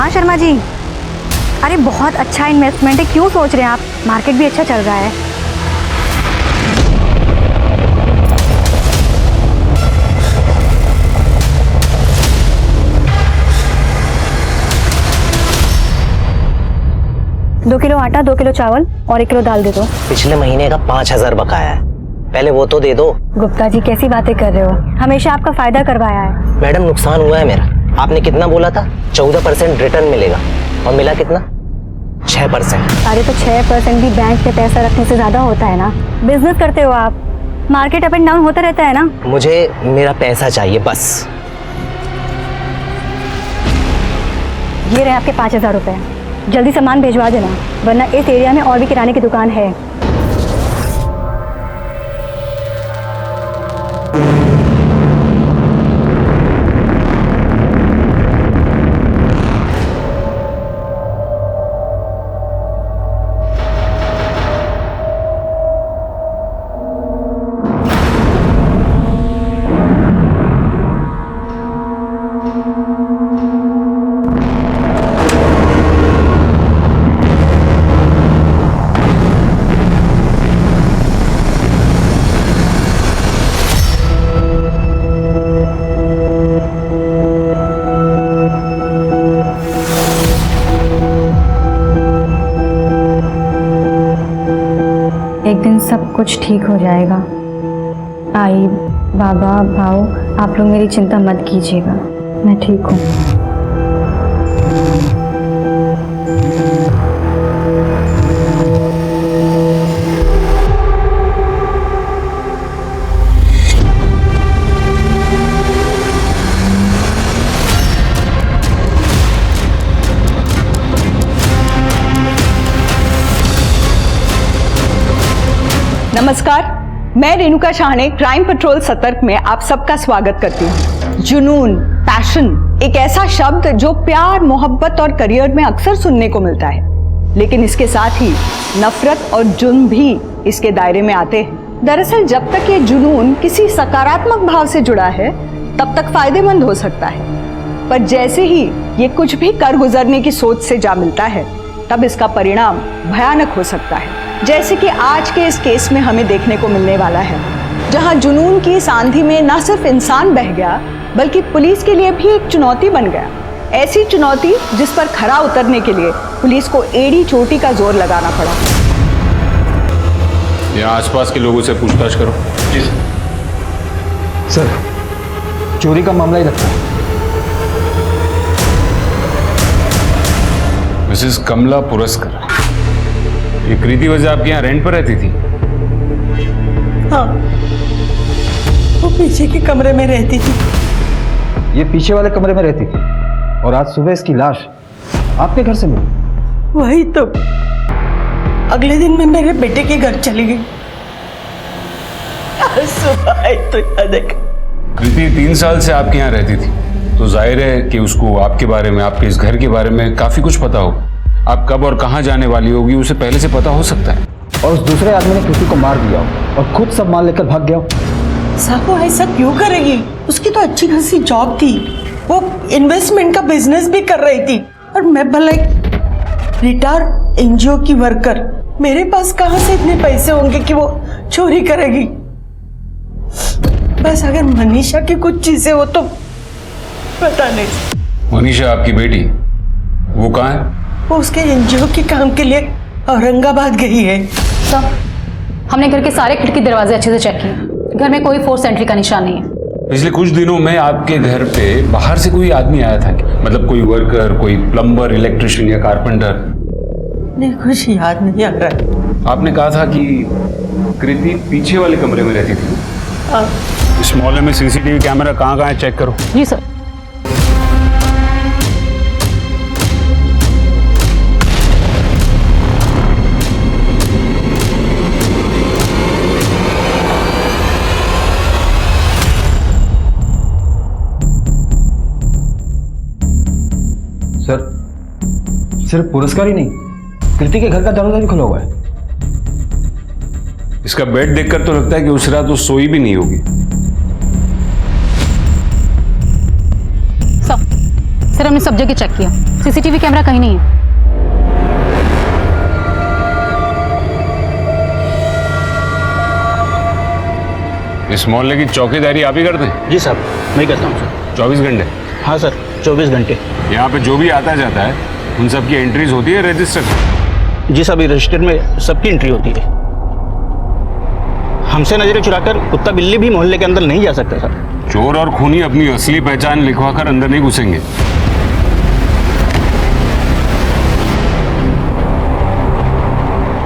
हाँ शर्मा जी, अरे बहुत अच्छा इन्वेस्टमेंट है, क्यों सोच रहे हैं आप? मार्केट भी अच्छा चल रहा है। दो किलो आटा, 2 किलो चावल और 1 किलो दाल दे दो। पिछले महीने का 5,000 बकाया है, पहले वो तो दे दो। गुप्ता जी कैसी बातें कर रहे हो, हमेशा आपका फायदा करवाया है। मैडम नुकसान हुआ है मेरा। आपने कितना बोला था? 14% रिटर्न मिलेगा और मिला कितना? 6%। अरे तो 6% भी बैंक में पैसा रखने से ज्यादा होता है ना। बिजनेस करते हो आप, मार्केट अप एंड डाउन होता रहता है ना। मुझे मेरा पैसा चाहिए बस। ये रहे आपके 5,000 रुपए, जल्दी सामान भिजवा देना, वरना इस एरिया में और भी किराने की दुकान है। एक दिन सब कुछ ठीक हो जाएगा। आई, बाबा, भाऊ, आप लोग मेरी चिंता मत कीजिएगा, मैं ठीक हूँ। नमस्कार, मैं रेणुका शाहने क्राइम पेट्रोल सतर्क में आप सबका स्वागत करती हूँ। जुनून, पैशन एक ऐसा शब्द जो प्यार, मोहब्बत और करियर में अक्सर सुनने को मिलता है, लेकिन इसके साथ ही नफरत और जुर्म भी इसके दायरे में आते हैं। दरअसल जब तक ये जुनून किसी सकारात्मक भाव से जुड़ा है तब तक फायदेमंद हो सकता है, पर जैसे ही ये कुछ भी कर गुजरने की सोच से जा मिलता है तब इसका परिणाम भयानक हो सकता है, जैसे कि आज के इस केस में हमें देखने को मिलने वाला है, जहां जुनून की इस आंधी में न सिर्फ इंसान बह गया बल्कि पुलिस के लिए भी एक चुनौती बन गया। ऐसी चुनौती जिस पर खरा उतरने के लिए पुलिस को एड़ी चोटी का जोर लगाना पड़ा। यहाँ आसपास के लोगों से पूछताछ करो। जी सर, चोरी का मामला ही लगता है। मिसेस कमला पुरस्कर, ये कृति वजह आपके यहाँ रेंट पर रहती थी? हाँ, वो पीछे के कमरे में रहती थी। ये पीछे वाले कमरे में रहती थी और आज सुबह इसकी लाश आपके घर से मिली। वही तो, अगले दिन मैं मेरे बेटे के घर चली गई। आज सुबह आई तो यहाँ देखा। कृति 3 साल से आपके यहाँ रहती थी, तो जाहिर है कि उसको आपके बारे में, आपके इस घर के बारे में काफी कुछ पता हो। आप कब और कहाँ जाने वाली होगी उसे पहले से पता हो सकता है। और उस दूसरे आदमी ने कृति को मार दिया हो और खुद सब माल लेकर भाग गया हो। साहब वो ऐसा क्यों करेगी? उसकी तो अच्छी खासी जॉब थी, वो इन्वेस्टमेंट का बिजनेस भी कर रही थी, और मैं भला एक रिटायर्ड एनजीओ की वर्कर, मेरे पास कहाँ से इतने पैसे होंगे कि वो चोरी करेगी? बस अगर मनीषा की कुछ चीजें हो तो पता नहीं। मनीषा आपकी बेटी, वो कहाँ है? वो उसके एनजीओ के काम के लिए औरंगाबाद गई है। सर, हमने घर के सारे खिड़की दरवाजे अच्छे से चेक किए, घर में कोई फोर्स एंट्री का निशान नहीं है। पिछले कुछ दिनों में आपके घर पे बाहर से कोई आदमी आया था क्या? मतलब कोई वर्कर, कोई प्लम्बर, इलेक्ट्रिशियन या कारपेंटर? नहीं, कुछ याद नहीं आ रहा है। आपने कहा था कि कृति पीछे वाले कमरे में रहती थी। इस मोहल्ले में सीसीटीवी कैमरा कहाँ है चेक करो। जी सर। सर, सिर्फ पुरस्कार ही नहीं, कृति के घर का दरवाजा भी खुला हुआ है। इसका बेड देखकर तो लगता है कि उस रात वो सोई भी नहीं होगी। सर, हमने सब जगह चेक किया, सीसीटीवी कैमरा कहीं नहीं है। इस मोहल्ले की चौकीदारी आप ही करते हैं? जी साहब, मैं करता हूँ सर। 24 घंटे? हाँ सर, 24 घंटे। यहाँ पे जो भी आता जाता है उन सब की एंट्रीज होती है रजिस्टर? जी साहब, रजिस्टर में सबकी एंट्री होती है। हमसे नजरें चुराकर कुत्ता बिल्ली भी मोहल्ले के अंदर नहीं जा सकता सर। चोर और खूनी अपनी असली पहचान लिखवा कर अंदर नहीं घुसेंगे।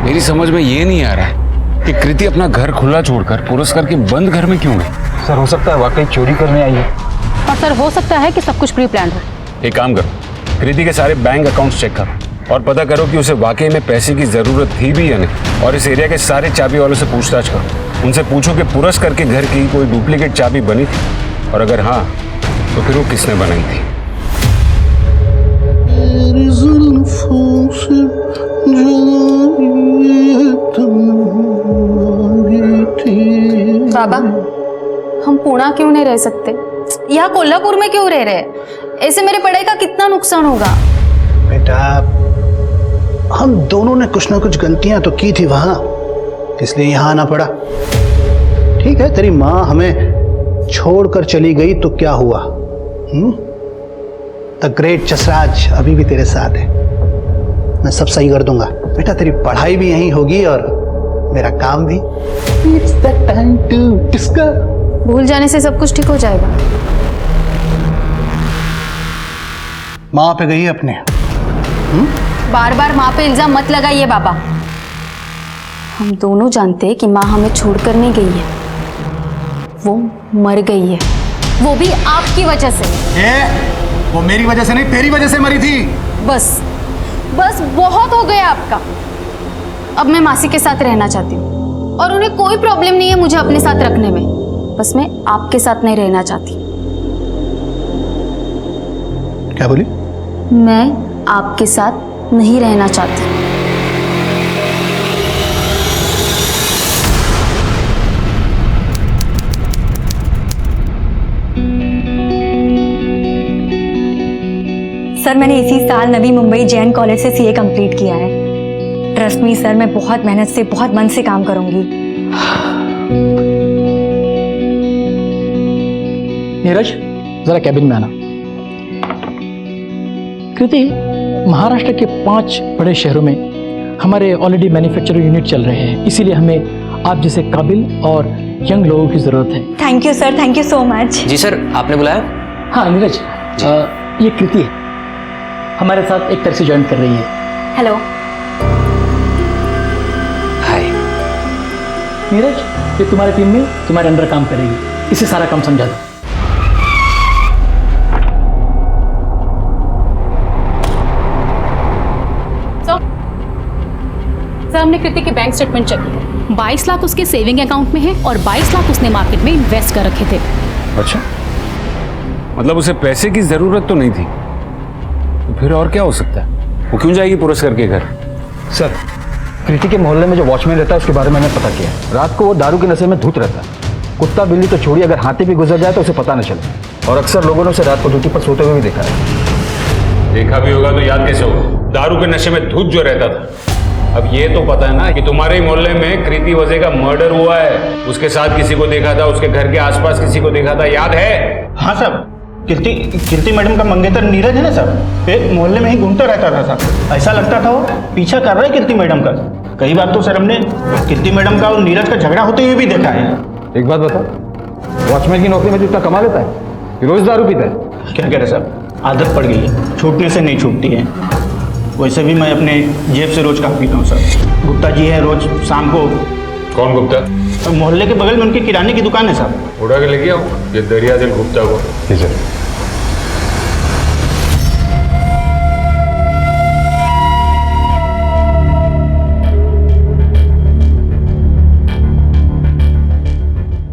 मेरी समझ में ये नहीं आ रहा है कि कृति अपना घर खुला छोड़कर पुरस्कार के बंद घर में क्यों गई? सर हो सकता है वाकई चोरी करने आई है। और सर हो सकता है कि सब कुछ प्री प्लान हो। एक काम करो, कृति के सारे बैंक अकाउंट्स चेक करो और पता करो कि उसे वाकई में पैसे की जरूरत थी भी या नहीं। और इस एरिया के सारे चाबी वालों से पूछताछ करो। उनसे पूछो कि पुरस्कार के घर की कोई डुप्लीकेट चाबी बनी थी, और अगर हाँ तो फिर वो किसने बनाई थी। बाबा, हम पुणे क्यों नहीं रह सकते? यहाँ कोल्हापुर में क्यों रह रहे? ऐसे मेरी पढ़ाई का कितना नुकसान होगा? बेटा, हम दोनों ने कुछ ना कुछ गलतियां तो की थी वहां, इसलिए यहां आना पड़ा। ठीक है, तेरी माँ हमें छोड़कर चली गई तो क्या हुआ? द ग्रेट जसराज अभी भी तेरे साथ है। मैं सब सही कर दूंगा बेटा। तेरी पढ़ाई भी यहीं होगी और मेरा काम भी। It's the time to discuss. भूल जाने से सब कुछ ठीक हो जाएगा। माँ पे गई अपने। बार बार माँ पे इल्जाम मत लगाइए बाबा। हम दोनों जानते हैं कि माँ हमें छोड़कर नहीं गई है, वो मर गई है, वो भी आपकी वजह से। वो मेरी वजह से नहीं, तेरी वजह से मरी थी। बस बस बहुत हो गया आपका। अब मैं मासी के साथ रहना चाहती हूँ और उन्हें कोई प्रॉब्लम नहीं है मुझे अपने साथ रखने में। बस मैं आपके साथ नहीं रहना चाहती। क्या बोली? मैं आपके साथ नहीं रहना चाहती। सर, मैंने इसी साल नवी मुंबई जैन कॉलेज से सीए कंप्लीट किया है। ट्रस्ट मी सर, मैं बहुत मेहनत से, बहुत मन से काम करूंगी। नीरज, जरा कैबिन में आना। कृति, महाराष्ट्र के 5 बड़े शहरों में हमारे ऑलरेडी मैन्युफैक्चरिंग यूनिट चल रहे हैं, इसीलिए हमें आप जैसे काबिल और यंग लोगों की जरूरत है। Thank you sir, thank you so much. जी सर, आपने बुलाया? हाँ नीरज, ये कृति है, हमारे साथ एक टैक्सी ज्वाइन कर रही है। हेलो। हाय। नीरज, ये तुम्हारी टीम में तुम्हारे अंडर काम करेगी, इसे सारा काम समझा दो। सर, हमने कृति के बैंक स्टेटमेंट चेक किया। 22 लाख उसके सेविंग अकाउंट में है और 22 लाख उसने मार्केट में इन्वेस्ट कर रखे थे। अच्छा, मतलब उसे पैसे की जरूरत तो नहीं थी, तो फिर और क्या हो सकता है? वो क्यों जाएगी पुरस्कार के घर? सर, कृति के मोहल्ले में जो वॉचमैन रहता है उसके बारे में मैंने पता किया। रात को वो दारू के नशे में धुत रहता है। कुत्ता बिल्ली तो छोड़ी, अगर हाथी भी गुजर जाए तो उसे पता न चले। और अक्सर लोगों ने उसे रात को ड्यूटी पर सोते हुए भी देखा है। देखा भी होगा तो याद कैसे होगा? दारू के नशे में धुत जो रहता था। अब ये तो पता है ना कि तुम्हारे ही मोहल्ले में कृति वजह का मर्डर हुआ है। उसके साथ किसी को देखा था, उसके घर के आसपास किसी को देखा था, याद है? हाँ साहब, कीर्ति मैडम का मंगेतर नीरज है ना साहब, ये मोहल्ले में ही घूमता रहता था साहब। ऐसा लगता था वो पीछा कर रहा है कीर्ति मैडम का। कई बार तो सर हमने कीर्ति मैडम का और नीरज का झगड़ा होते हुए भी देखा है। एक बात बता, वॉचमैन की नौकरी में जितना कमा लेता है, रोज दारू पीता है। क्या कह रहे साहब, आदत पड़ गई है, छूटने से नहीं छूटती है। वैसे भी मैं अपने जेब से रोज काम पीता हूँ सर। गुप्ता जी है, रोज शाम को। कौन गुप्ता? मोहल्ले के बगल में उनकी किराने की दुकान है साहब। उड़ा के लेके आओ ये दरिया दिल गुप्ता को। जी सर।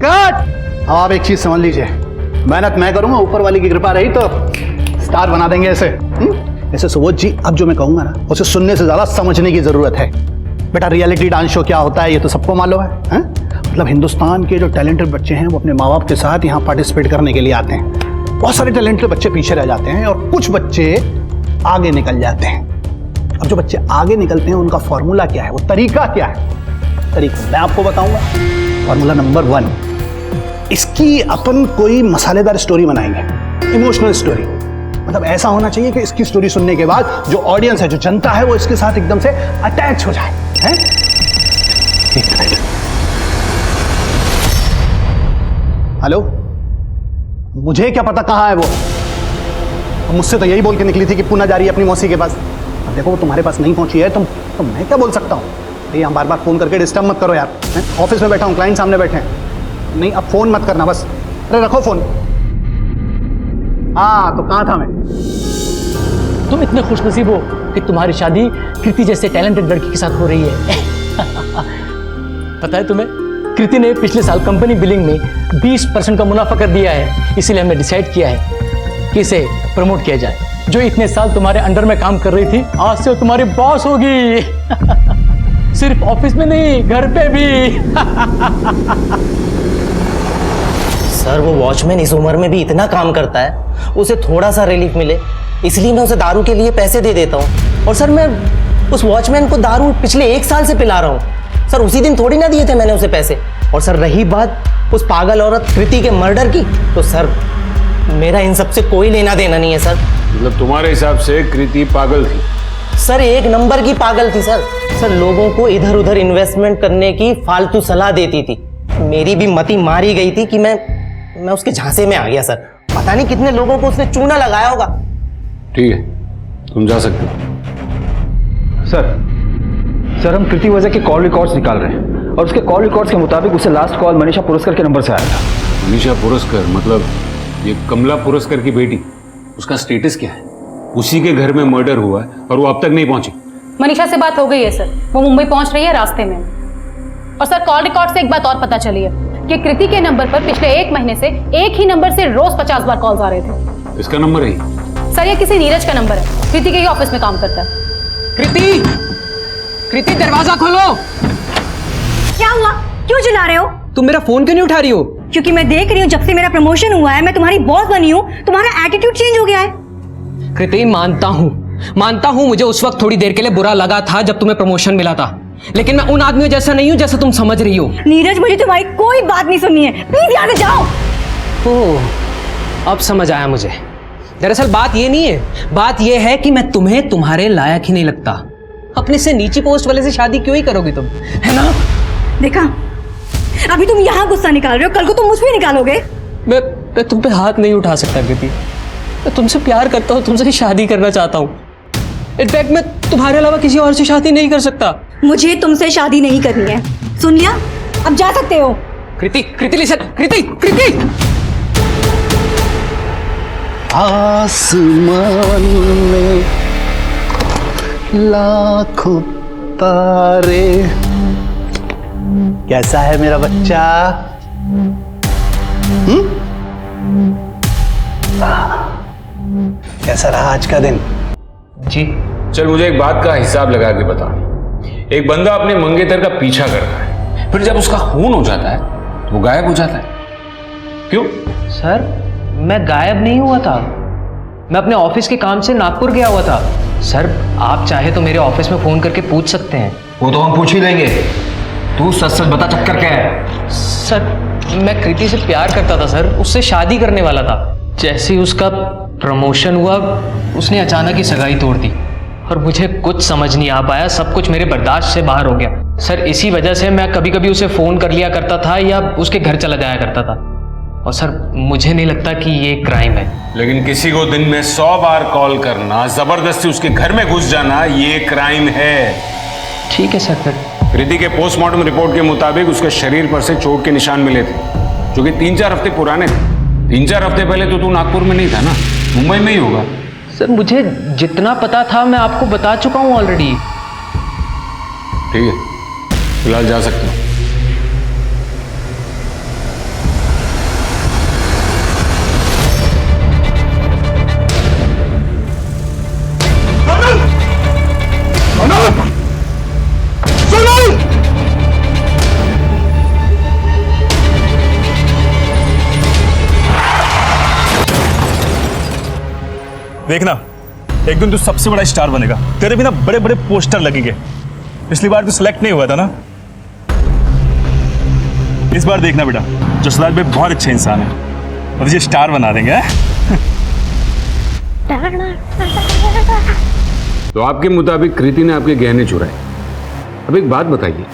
अब आप एक चीज समझ लीजिए, मेहनत मैं करूंगा, ऊपर वाली की कृपा रही तो स्टार बना देंगे ऐसे। ऐसे सुबोध जी, अब जो मैं कहूंगा ना, उसे सुनने से ज्यादा समझने की जरूरत है। बेटा, रियलिटी डांस शो क्या होता है ये तो सबको मालूम है? मतलब हिंदुस्तान के जो टैलेंटेड बच्चे हैं वो अपने माँ बाप के साथ यहाँ पार्टिसिपेट करने के लिए आते हैं। बहुत सारे टैलेंटेड बच्चे पीछे रह जाते हैं और कुछ बच्चे आगे निकल जाते हैं। अब जो बच्चे आगे निकलते हैं उनका फॉर्मूला क्या है, वो तरीका क्या है? तरीका मैं आपको बताऊंगा। फॉर्मूला नंबर 1, इसकी अपन कोई मसालेदार स्टोरी बनाएंगे, इमोशनल स्टोरी। मतलब ऐसा होना चाहिए कि इसकी स्टोरी सुनने के बाद जो ऑडियंस है, जो जनता है, वो इसके साथ एकदम से अटैच हो जाए। हैं? हेलो, मुझे क्या पता कहाँ है वो? मुझसे तो यही बोल के निकली थी कि पुणे जा रही है अपनी मौसी के पास। अब देखो वो तुम्हारे पास नहीं पहुंची है, तो मैं क्या बोल सकता हूँ? ये हम बार बार फोन करके डिस्टर्ब मत करो यार। ऑफिस में बैठा हूँ, क्लाइंट सामने बैठे हैं। नहीं अब फोन मत करना बस। अरे रखो फोन। हाँ तो कहाँ था मैं? तुम इतने खुशनसीब हो कि तुम्हारी शादी कृति जैसे टैलेंटेड लड़की के साथ हो रही है। पता है तुम्हें, कृति ने पिछले साल कंपनी बिलिंग में 20% का मुनाफा कर दिया है। इसीलिए हमने डिसाइड किया है कि इसे प्रमोट किया जाए। जो इतने साल तुम्हारे अंडर में काम कर रही थी, आज से वो तुम्हारी बॉस होगी। सिर्फ ऑफिस में नहीं, घर पे भी। सर वो वॉचमैन इस उम्र में भी इतना काम करता है, उसे थोड़ा सा रिलीफ मिले इसलिए मैं उसे दारू के लिए पैसे दे देता हूँ। और सर मैं उस वॉचमैन को दारू पिछले 1 साल से पिला रहा हूँ। सर उसी दिन थोड़ी ना दिए थे मैंने उसे पैसे। और सर रही बात उस पागल औरत कृति के मर्डर की, तो सर मेरा इन सब से कोई लेना देना नहीं है सर। मतलब तुम्हारे हिसाब से कृति पागल थी? सर 1 नंबर की पागल थी सर। सर लोगों को इधर उधर इन्वेस्टमेंट करने की फालतू सलाह देती थी। मेरी भी मति मारी गई थी कि मैं उसके झांसे में आ गया सर। पता नहीं कितने लोगों को उसने चूना लगाया होगा। ठीक है, तुम जा सकते हो। सर हम कृति वजह के कॉल रिकॉर्ड्स निकाल रहे हैं और उसके कॉल रिकॉर्ड्स के मुताबिक उसे लास्ट कॉल मनीषा पुरस्कर के नंबर से आया था। मनीषा पुरस्कर मतलब ये कमला पुरस्कर की बेटी? उसका स्टेटस क्या है? उसी के घर में मर्डर हुआ है और वो अब तक नहीं पहुंची। मनीषा से बात हो गई है सर, वो मुंबई पहुंच रही है रास्ते में। और सर कॉल रिकॉर्ड से एक बात और पता चली है कि कृति के नंबर पर पिछले 1 महीने से एक ही नंबर से रोज 50 बार कॉल्स आ रहे थे। इसका नंबर है? सर ये किसी नीरज का नंबर है, कृति के ही ऑफिस में काम करता है। कृति दरवाजा खोलो। क्या हुआ? क्यों चिल्ला रहे हो? तुम मेरा फोन क्यों नहीं उठा रही हो? क्योंकि मैं देख रही हूँ जब से मेरा प्रमोशन हुआ है, मैं तुम्हारी बॉस बनी हूँ, तुम्हारा एटीट्यूड चेंज हो गया है। कृति मानता हूँ मुझे उस वक्त थोड़ी देर के लिए बुरा लगा था जब तुम्हें प्रमोशन मिला था, लेकिन मैं उन आदमियों जैसा नहीं हूँ जैसा तुम समझ रही हो। नीरज मुझे तुम्हारी कोई बात नहीं सुननी है, प्लीज यहाँ से जाओ। ओह अब समझ आया मुझे। दरअसल बात ये नहीं है, बात ये है कि मैं तुम्हें तुम्हारे लायक ही नहीं लगता। अपने से नीची पोस्ट वाले से शादी क्यों ही करोगी तुम, है ना? देखा, अभी तुम यहाँ गुस्सा निकाल रहे हो, कल को तुम मुझ पे निकालोगे। मैं तुम पे हाथ नहीं उठा सकता कृति। मैं तुमसे प्यार करता हूँ, तुमसे शादी करना चाहता हूँ। इनफैक्ट मैं तुम्हारे अलावा किसी और से शादी नहीं कर सकता। मुझे तुमसे शादी नहीं करनी है, सुन लिया? अब जा सकते हो। कृति लिसन, कृति आसमान में लाखों तारे। कैसा है मेरा बच्चा? कैसा रहा आज का दिन? जी चल मुझे एक बात का हिसाब लगा के बता। एक बंदा अपने मंगेतर का पीछा करता है, फिर जब उसका खून हो जाता है तो वो गायब हो जाता है, क्यों? सर मैं गायब नहीं हुआ था, मैं अपने ऑफिस के काम से नागपुर गया हुआ था। सर आप चाहे तो मेरे ऑफिस में फोन करके पूछ सकते हैं। वो तो हम पूछ ही लेंगे, तू सच बता चक्कर क्या है? सर मैं कृति से प्यार करता था सर, उससे शादी करने वाला था। जैसे ही उसका प्रमोशन हुआ उसने अचानक ही सगाई तोड़ दी और मुझे कुछ समझ नहीं आ पाया, सब कुछ मेरे बर्दाश्त से बाहर हो गया। सर इसी वजह से मैं कभी कभी उसे फ़ोन कर लिया करता था या उसके घर चला जाया करता था। और सर मुझे नहीं लगता कि ये क्राइम है। लेकिन किसी को दिन में 100 बार कॉल करना, जबरदस्ती उसके घर में घुस जाना, ये क्राइम है। ठीक है सर। फिर कृति के पोस्टमार्टम रिपोर्ट के मुताबिक उसके शरीर पर से चोट के निशान मिले थे, जो कि 3-4 हफ्ते पुराने थे। 3-4 हफ्ते पहले तो तू नागपुर में नहीं था ना, मुंबई में ही होगा। सर मुझे जितना पता था मैं आपको बता चुका हूँ ऑलरेडी। ठीक है, फिलहाल जा सकते हो। देखना एक दिन तू सबसे बड़ा स्टार बनेगा, तेरे भी ना बड़े बड़े पोस्टर लगेंगे। पिछली बार तू सिलेक्ट नहीं हुआ था ना, इस बार देखना बेटा, जसराज भाई बहुत अच्छे इंसान है और तुझे स्टार बना देंगे। तो आपके मुताबिक कृति ने आपके गहने चुराए। अब एक बात बताइए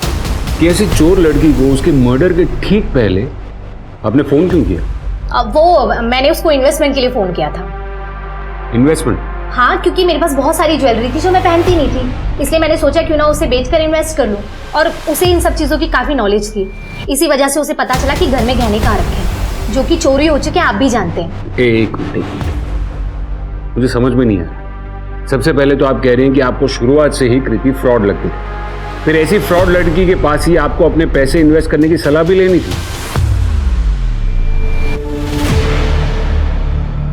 कि ऐसी चोर लड़की को उसके मर्डर के ठीक पहले आपने फोन क्यों किया? वो मैंने उसको इन्वेस्टमेंट के लिए फोन किया था। इन्वेस्टमेंट? हाँ, क्योंकि मेरे पास बहुत सारी ज्वेलरी थी जो मैं पहनती नहीं थी, इसलिए मैंने सोचा क्यों ना उसे बेचकर इन्वेस्ट कर लूं। और उसे इन सब चीज़ों की काफ़ी नॉलेज थी, इसी वजह से उसे पता चला कि घर में गहने कहाँ रखे हैं, जो कि चोरी हो चुके हैं, आप भी जानते हैं। एक मिनट, मुझे समझ में नहीं आया। सबसे पहले तो आप कह रहे हैं कि आपको शुरुआत से ही कृति फ्रॉड लगती थी, फिर ऐसी फ्रॉड लड़की के पास ही आपको अपने पैसे इन्वेस्ट करने की सलाह भी लेनी थी।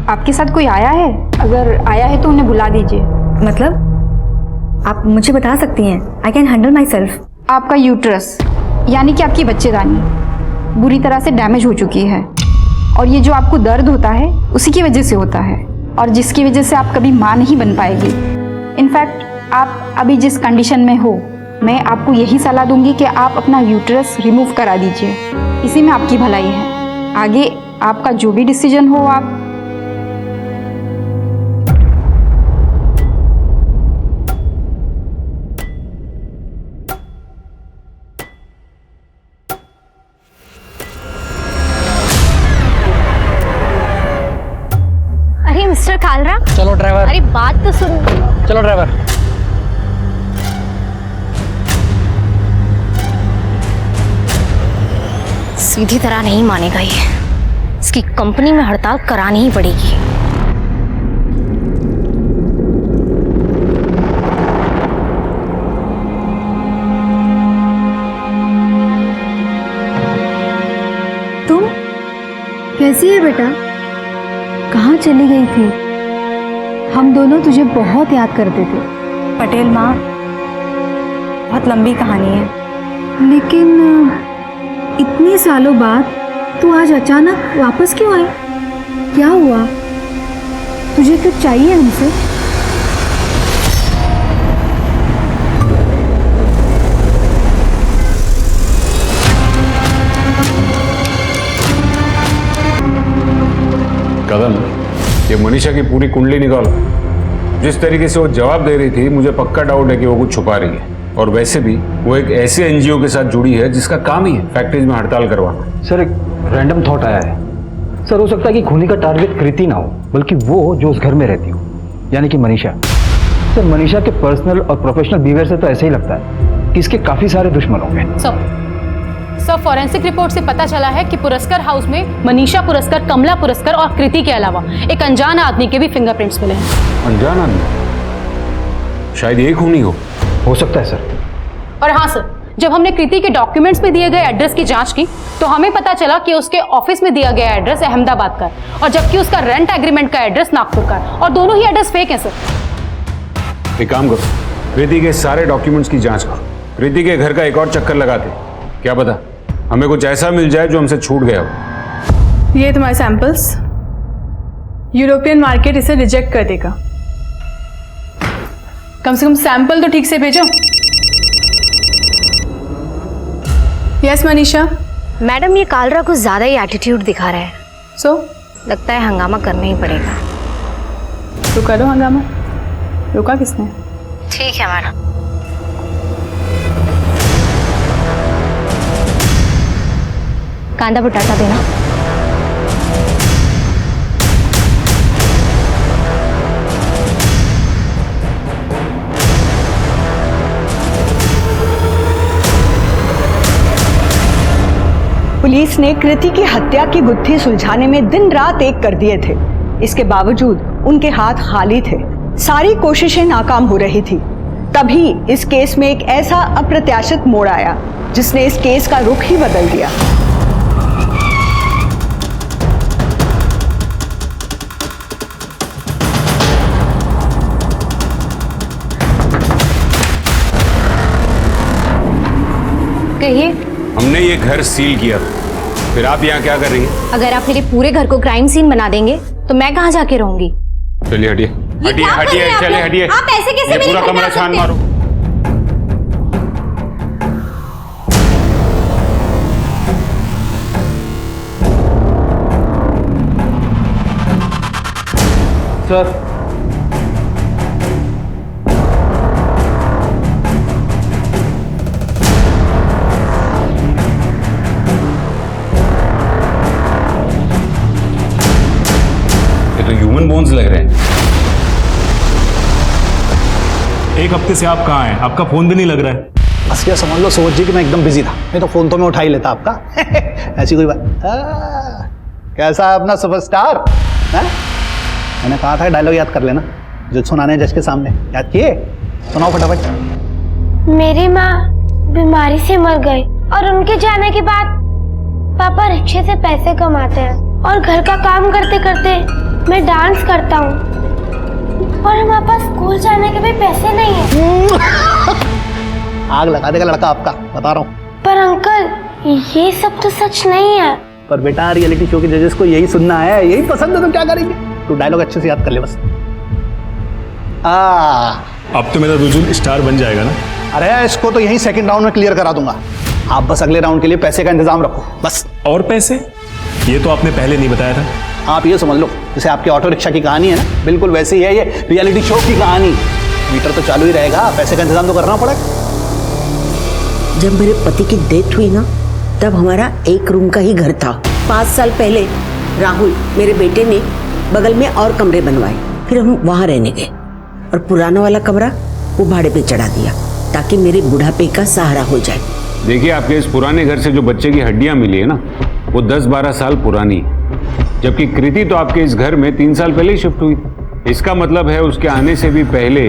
आपके साथ कोई आया है? अगर आया है तो उन्हें बुला दीजिए। मतलब आप मुझे बता सकती हैं? I can handle my self. आपका यूट्रस यानी कि आपकी बच्चेदानी बुरी तरह से डैमेज हो चुकी है, और ये जो आपको दर्द होता है उसी की वजह से होता है, और जिसकी वजह से आप कभी माँ नहीं बन पाएगी। इनफैक्ट आप अभी जिस कंडीशन में हो, मैं आपको यही सलाह दूंगी कि आप अपना यूट्रस रिमूव करा दीजिए, इसी में आपकी भलाई है। आगे आपका जो भी डिसीजन हो आप। अरे मिस्टर कालरा, चलो ड्राइवर। अरे बात तो सुन। चलो ड्राइवर। सीधी तरह नहीं मानेगा ये, इसकी कंपनी में हड़ताल करानी ही पड़ेगी। तुम कैसी है बेटा? कहाँ चली गई थी? हम दोनों तुझे बहुत याद करते थे। पटेल माँ, बहुत लंबी कहानी है, लेकिन इतने सालों बाद तू आज अचानक वापस क्यों आई? क्या हुआ? तुझे कुछ चाहिए हमसे? कदम, ये मनीषा की पूरी कुंडली निकालो। जिस तरीके से वो जवाब दे रही थी, मुझे पक्का डाउट है कि वो कुछ छुपा रही है। और वैसे भी वो एक ऐसे एनजीओ के साथ जुड़ी है जिसका काम ही है फैक्ट्रीज में हड़ताल करवाना। सर, एक रैंडम थॉट आया है। सर, हो सकता है कि खूनी का टारगेट कृति ना हो, बल्कि वो जो उस घर में रहती हो, यानी कि मनीषा। सर, मनीषा के पर्सनल और प्रोफेशनल बिहेवियर से तो ऐसे ही लगता है कि इसके काफी सारे दुश्मन होंगे। सर, फॉरेंसिक रिपोर्ट से पता चला है कि पुरस्कार हाउस में मनीषा पुरस्कार, कमला पुरस्कार और कृति के अलावा एक अनजान आदमी के भी फिंगरप्रिंट्स मिले हैं। अनजान आदमी? शायद ये खूनी हो सकता है सर। और हाँ सर, जब हमने कृति के डॉक्यूमेंट्स में दिए गए एड्रेस की जांच की तो हमें पता चला कि उसके ऑफिस में दिया गया एड्रेस अहमदाबाद का है, और जबकि उसका रेंट एग्रीमेंट का एड्रेस नागपुर का है, और दोनों ही एड्रेस फेक है सर। एक काम करो, कृति के सारे डॉक्यूमेंट्स की जांच करो, कृति के घर का एक और चक्कर लगाते, क्या पता हमें कुछ ऐसा मिल जाए जो हमसे छूट गया हो। ये तुम्हारे सैंपल्स, यूरोपियन मार्केट इसे रिजेक्ट कर देगा। कम से कम सैंपल तो ठीक से भेजो। यस मनीषा। मैडम, ये कालरा कुछ ज्यादा ही एटीट्यूड दिखा रहा है। लगता है हंगामा करना ही पड़ेगा। तो करो हंगामा। रोका किसने? ठीक है मैडम। कांदा बटाटा देना। पुलिस ने कृति की हत्या की गुत्थी सुलझाने में दिन रात एक कर दिए थे। इसके बावजूद उनके हाथ खाली थे, सारी कोशिशें नाकाम हो रही थी। तभी इस केस में एक ऐसा अप्रत्याशित मोड़ आया जिसने इस केस का रुख ही बदल दिया। कहिए। हमने ये घर सील किया, फिर आप यहाँ क्या कर रही हैं? अगर आप मेरे पूरे घर को क्राइम सीन बना देंगे तो मैं कहाँ जाके रहूंगी? चलिए हटिए। हटिए हटिए, चले हटिए। आप ऐसे कैसे ये मेरे पूरा घर में कमरा आ छान सकते हैं? मारो। सर ये तो ह्यूमन बोन्स लग रहे हैं। एक हफ्ते से आप कहाँ हैं? आपका फोन भी नहीं लग रहा है। बस क्या समझ लो सोच जी कि मैं एकदम बिजी था, नहीं तो फोन तो मैं उठा ही लेता आपका। ऐसी कोई बात। कैसा है अपना सुपरस्टार? मैंने कहा था डायलॉग याद कर लेना जो सुनाने जज के सामने। याद किए? सुनाओ फटाफट। मेरी माँ बीमारी से मर गई और उनके जाने के बाद पापा रिक्शे से पैसे कमाते हैं और घर का काम करते करते मैं डांस करता हूँ और हमारे पास स्कूल जाने के भी पैसे नहीं है। आग लगा देगा लड़का आपका, बता रहा हूँ। पर अंकल ये सब तो सच नहीं है। पर बेटा रियलिटी शो के जजेस को यही सुनना है, यही पसंद है, तो क्या करेंगे? तू डायलॉग अच्छे से याद कर ले बस। अब तो मेरा रुजुल स्टार बन जाएगा ना। अरे इसको तो यही सेकंड राउंड में क्लियर करा दूंगा। आप बस अगले राउंड के लिए पैसे का इंतजाम रखो बस। और पैसे? ये तो आपने पहले नहीं बताया था। आप ये समझ लो जैसे आपके ऑटो रिक्शा की कहानी है ना, बिल्कुल वैसी ही है ये रियलिटी शो की कहानी। मीटर तो चालू ही रहेगा, पैसे का इंतजाम तो करना पड़ेगा। जब मेरे पति की डेथ हुई ना, तब हमारा एक रूम का ही घर था। 5 साल पहले राहुल मेरे बेटे ने बगल में और कमरे बनवाए, फिर हम वहां रहने गए और पुराना वाला कमरा वो भाड़े पे चढ़ा दिया ताकि मेरे बुढ़ापे का सहारा हो जाए। देखिए, आपके इस पुराने घर से जो बच्चे की हड्डियां मिली है ना, वो 10-12 साल पुरानी है, जबकि कृति तो आपके इस घर में 3 साल पहले ही शिफ्ट हुई थी। इसका मतलब है उसके आने से भी पहले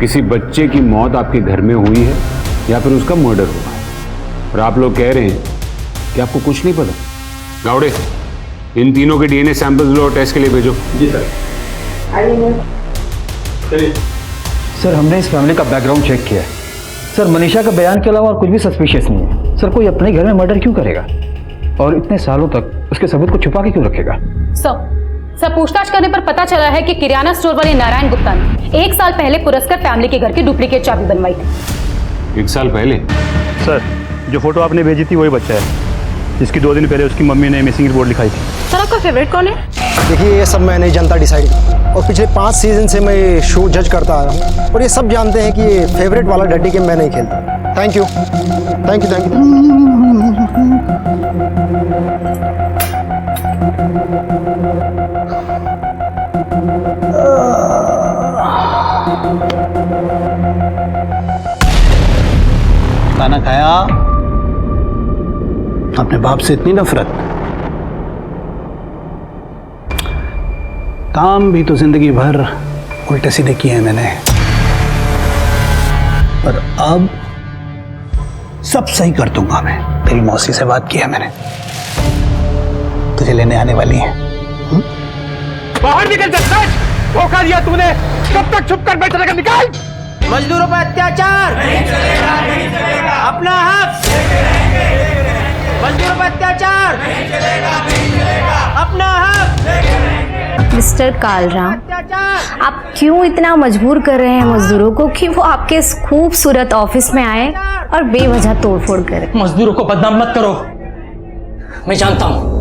किसी बच्चे की मौत आपके घर में हुई है या फिर उसका मर्डर हुआ है। और आप लोग कह रहे हैं कि आपको कुछ नहीं पता। गावड़े, इन तीनों के डीएनए सैंपल्स लो, टेस्ट के लिए भेजो। जी सर। चलिए सर, हमने इस फैमिली का बैकग्राउंड चेक किया है सर। मनीषा का बयान के अलावा और कुछ भी सस्पिशियस नहीं है सर। कोई अपने घर में मर्डर क्यों करेगा और इतने सालों तक उसके सबूत को छुपा के क्यों रखेगा? सर पूछताछ करने पर पता चला है कि किराना स्टोर वाले नारायण गुप्ता ने 1 साल पहले पुरस्कार फैमिली के घर की डुप्लीकेट चाबी बनवाई थी। 1 साल पहले? सर, जो फोटो आपने भेजी थी वही बच्चा है जिसकी 2 दिन पहले उसकी मम्मी ने मिसिंग रिपोर्ट लिखाई थी। सर आपका फेवरेट कौन है? देखिए, ये सब मैं नहीं जानता डिसाइड, और पिछले 5 सीजन से मैं ये शो जज करता आ रहा हूँ और ये सब जानते हैं कि ये फेवरेट वाला डर्टी गेम मैं नहीं खेलता। Thank you thank you thank you. खाना खाया? अपने बाप से इतनी नफरत? काम भी तो जिंदगी भर उल्टे सीधे किए हैं मैंने, पर अब सब सही कर दूंगा मैं। तेरी मौसी से बात की है मैंने, तुझे लेने आने वाली है। बाहर निकल जा, धोखा दिया तूने। कब तक छुप कर बैठ रहेगा? निकाल। मजदूरों पर अत्याचार नहीं चलेगा, नहीं चलेगा। अपना हक मजदूरों पर अत्याचार नहीं चलेगा, नहीं चलेगा। अपना हक। मिस्टर कालराम, आप क्यों इतना मजबूर कर रहे हैं मजदूरों को कि वो आपके इस खूबसूरत ऑफिस में आए और बेवजह तोड़फोड़ करें? मजदूरों को बदनाम मत करो। मैं जानता हूं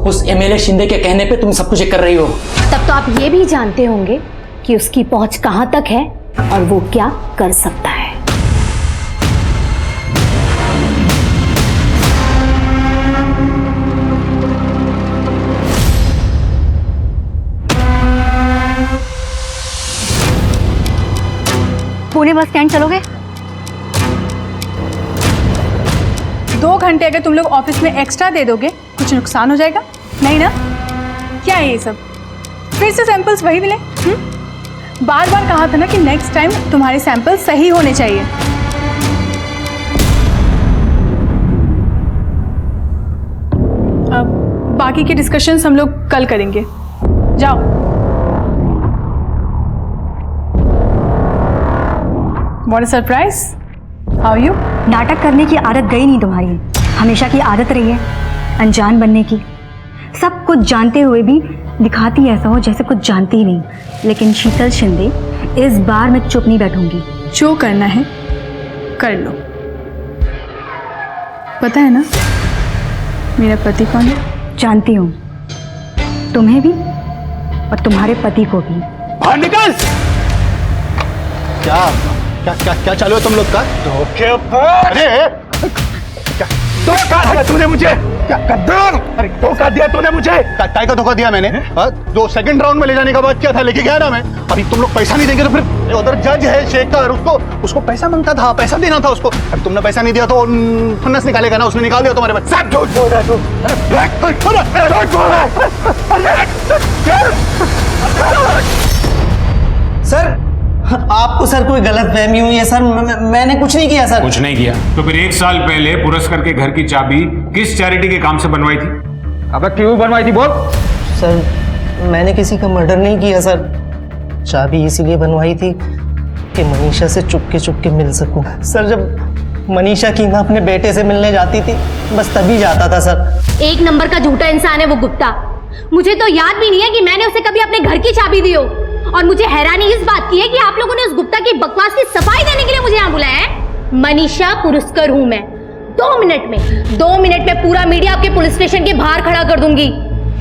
उस एमएलए शिंदे के कहने पे तुम सब कुछ कर रही हो। तब तो आप ये भी जानते होंगे कि उसकी पहुंच कहां तक है और वो क्या कर सकता है। पुणे बस स्टैंड चलोगे? 2 घंटे अगर तुम लोग ऑफिस में एक्स्ट्रा दे दोगे कुछ नुकसान हो जाएगा? नहीं ना? क्या है ये सब? फिर से सैंपल्स वही मिले? बार बार कहा था ना कि नेक्स्ट टाइम तुम्हारे सैंपल सही होने चाहिए। अब बाकी के डिस्कशंस हम लोग कल करेंगे। जाओ। What a surprise! How are you? नाटक करने की आदत गई नहीं तुम्हारी, हमेशा की आदत रही है अनजान बनने की। सब कुछ जानते हुए भी दिखाती ऐसा हो जैसे कुछ जानती ही नहीं। लेकिन शीतल शिंदे, इस बार मैं चुप नहीं बैठूंगी। जो करना है कर लो। पता है ना मेरा पति कौन है? जानती हूँ, तुम्हें भी और तुम्हारे पति को भी। बाहर निकल। क्या क्या क्या क्या चालू है तुम लोग का? अरे धोखा दिया तूने मुझे, गद्दार! अरे धोखा दिया तूने मुझे। काय का धोखा दिया मैंने? जो सेकंड राउंड में ले जाने का बात किया था, लेके गया ना मैं। अभी तुम लोग पैसा नहीं देंगे तो फिर उधर जज है शेखर, उसको पैसा मांगता था, पैसा देना था उसको। अभी तुमने पैसा नहीं दिया तो फन्नस निकालेगा ना, उसने निकाल दिया तुम्हारे बच्चे। सब झूठ बोल रहा है तू। सर आपको सर कोई गलत फहमी हुई है सर, मैंने कुछ नहीं किया सर। कुछ नहीं किया तो फिर 1 साल पहले पुरस्कार के घर की चाबी किस चैरिटी के काम से बनवाई थी? अब क्यों बनवाई थी बोल? सर मैंने किसी का मर्डर नहीं किया सर, चाबी इसीलिए बनवाई थी कि मनीषा से चुपके मिल सकूं। सर जब मनीषा की मां अपने बेटे से मिलने जाती थी बस तभी जाता था सर। 1 नंबर का झूठा इंसान है वो गुप्ता। मुझे तो याद भी नहीं है कि मैंने उसे कभी अपने घर की चाबी दी हो। और मुझे हैरानी इस बात की है कि आप लोगों ने उस गुप्ता की बकवास की सफाई देने के लिए मुझे यहाँ बुलाया है। मनीषा पुरस्कार हूँ मैं। 2 मिनट में पूरा मीडिया आपके पुलिस स्टेशन के बाहर खड़ा कर दूंगी।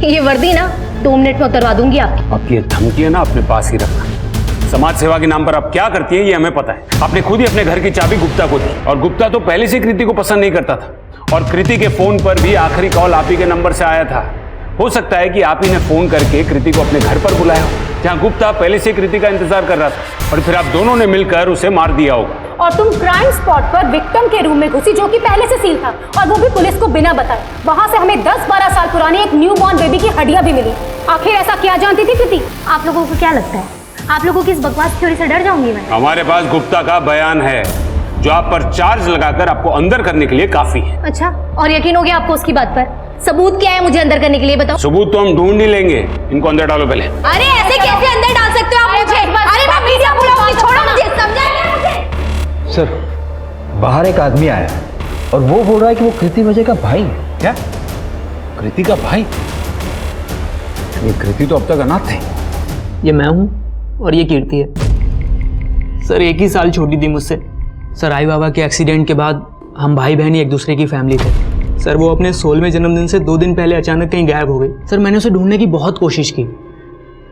ये वर्दी ना 2 मिनट में उतरवा दूंगी आपकी। आपकी ये धमकी है ना अपने पास ही रखना। समाज सेवा के नाम पर आप क्या करती है ये हमें पता है। आपने खुद ही अपने घर की चाबी गुप्ता को दी और गुप्ता तो पहले से कृति को पसंद नहीं करता था। और कृति के फोन पर भी आखिरी कॉल आप ही के नंबर से आया था। हो सकता है कि आप ही ने फोन करके कृति को अपने घर पर बुलाया हो, जहां गुप्ता पहले से कृति का इंतजार कर रहा था और फिर आप दोनों ने मिलकर उसे मार दिया होगा। और तुम क्राइम स्पॉट पर विक्टिम के रूम में घुसी जो कि पहले से सील था और वो भी पुलिस को बिना बताए। वहां से हमें 10-12 साल पुरानी एक न्यू बॉर्न बेबी की हड्डियां भी मिली। आखिर ऐसा क्या जानती थी कृति? आप लोगों को क्या लगता है आप लोगों की इस बकवास थ्योरी से डर जाऊंगी मैं? हमारे पास गुप्ता का बयान है जो आप पर चार्ज लगाकर आपको अंदर करने के लिए काफी है। अच्छा, और यकीन हो गया आपको उसकी बात पर? सबूत क्या है मुझे अंदर करने के लिए बताओ। सबूत तो हम ढूंढ ही लेंगे, इनको अंदर डालो पहले। अरे ऐसे कैसे अंदर डाल सकते हो आप मुझे? अरे मैं मीडिया बुलाऊंगी, छोड़ो मुझे, समझाइए मुझे। सर बाहर एक आदमी आया है और वो बोल रहा है कि वो कृति वजह का भाई है। क्या? कृति का भाई? ये कृति तो अब तक अनाथ थे। ये मैं हूँ और ये कीर्ति है। सर 1 ही साल छोटी थी मुझसे। सर आई बाबा के एक्सीडेंट के बाद हम भाई बहन ही एक दूसरे की फैमिली थे। सर वो अपने 16वें जन्मदिन से 2 दिन पहले अचानक कहीं गायब हो गई। सर मैंने उसे ढूंढने की बहुत कोशिश की।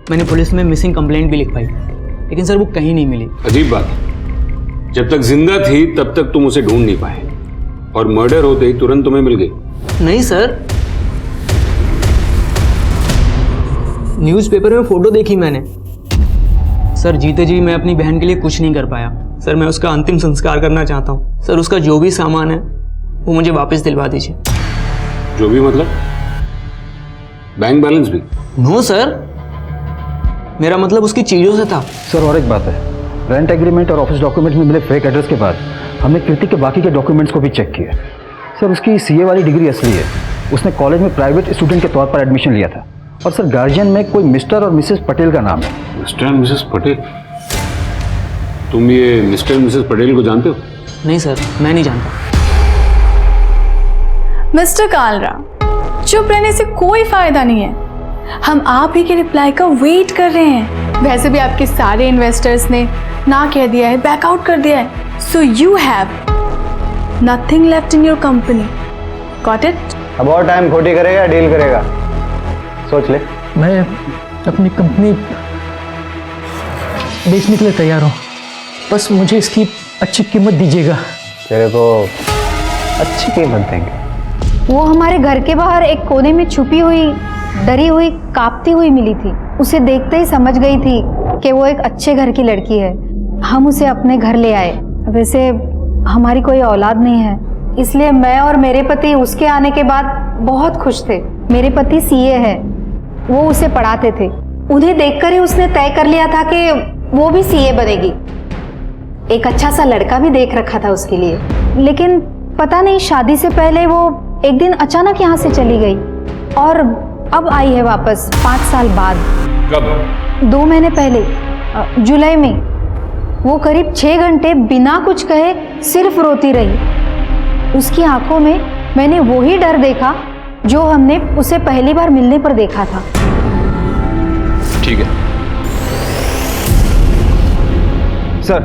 मैंने पुलिस में मिसिंग कंप्लेंट भी लिखवाई, लेकिन सर वो कहीं नहीं मिली। अजीब बात है, जब तक जिंदा थी तब तक तुम उसे ढूंढ नहीं पाए और मर्डर होते ही तुरंत तुम्हें मिल गई। नहीं सर, न्यूज़पेपर में फोटो देखी मैंने। सर जीते जी मैं अपनी बहन के लिए कुछ नहीं कर पाया। सर मैं उसका अंतिम संस्कार करना चाहता हूँ। सर उसका जो भी सामान है वो मुझे वापस दिलवा दीजिए। जो भी मतलब? बैंक बैलेंस भी? नो सर, मेरा मतलब उसकी चीजों से था। सर और एक बात है, रेंट एग्रीमेंट और ऑफिस डॉक्यूमेंट में मिले फेक एड्रेस के बाद हमने कृति के बाकी के डॉक्यूमेंट्स को भी चेक किया। सर उसकी सीए वाली डिग्री असली है। उसने कॉलेज में प्राइवेट स्टूडेंट के तौर पर एडमिशन लिया था। और सर गार्जियन में कोई मिस्टर और मिसेस पटेल का नाम है। Mister and Mrs Patel? तुम ये मिस्टर एंड मिसेस पटेल को जानते हो? नहीं सर, मैं नहीं जानता। मिस्टर कालरा, चुप रहने से कोई फायदा नहीं है। हम आप ही के रिप्लाई का वेट कर रहे हैं। वैसे भी आपके सारे इन्वेस्टर्स ने ना कह दिया है, बैकआउट कर दिया है। So you have nothing left in your company. Got it? अब और टाइम खोटी करेगा डील करेगा, सोच ले। मैं अपनी कंपनी बेचने के लिए तैयार हूँ, बस मुझे इसकी अच्छी कीमत दीजिएगा। तेरे को अच्छी कीमत देंगे। वो हमारे घर के बाहर एक कोने में छुपी हुई, डरी हुई, कांपती हुई मिली थी। उसे देखते ही समझ गई थी कि वो एक अच्छे घर की लड़की है। हम उसे अपने घर ले आए। वैसे हमारी कोई औलाद नहीं है, इसलिए मैं और मेरे पति उसके आने के बाद बहुत खुश थे। मेरे पति सीए है, वो उसे पढ़ाते थे। उन्हें देखकर ही उसने तय कर लिया था कि वो भी सीए बनेगी। एक अच्छा सा लड़का भी देख रखा था उसके लिए, लेकिन पता नहीं शादी से पहले वो एक दिन अचानक यहाँ से चली गई और अब आई है वापस 5 साल बाद। कब? 2 महीने पहले, जुलाई में। वो करीब 6 घंटे बिना कुछ कहे सिर्फ रोती रही। उसकी आंखों में मैंने वही डर देखा जो हमने उसे पहली बार मिलने पर देखा था। ठीक है सर,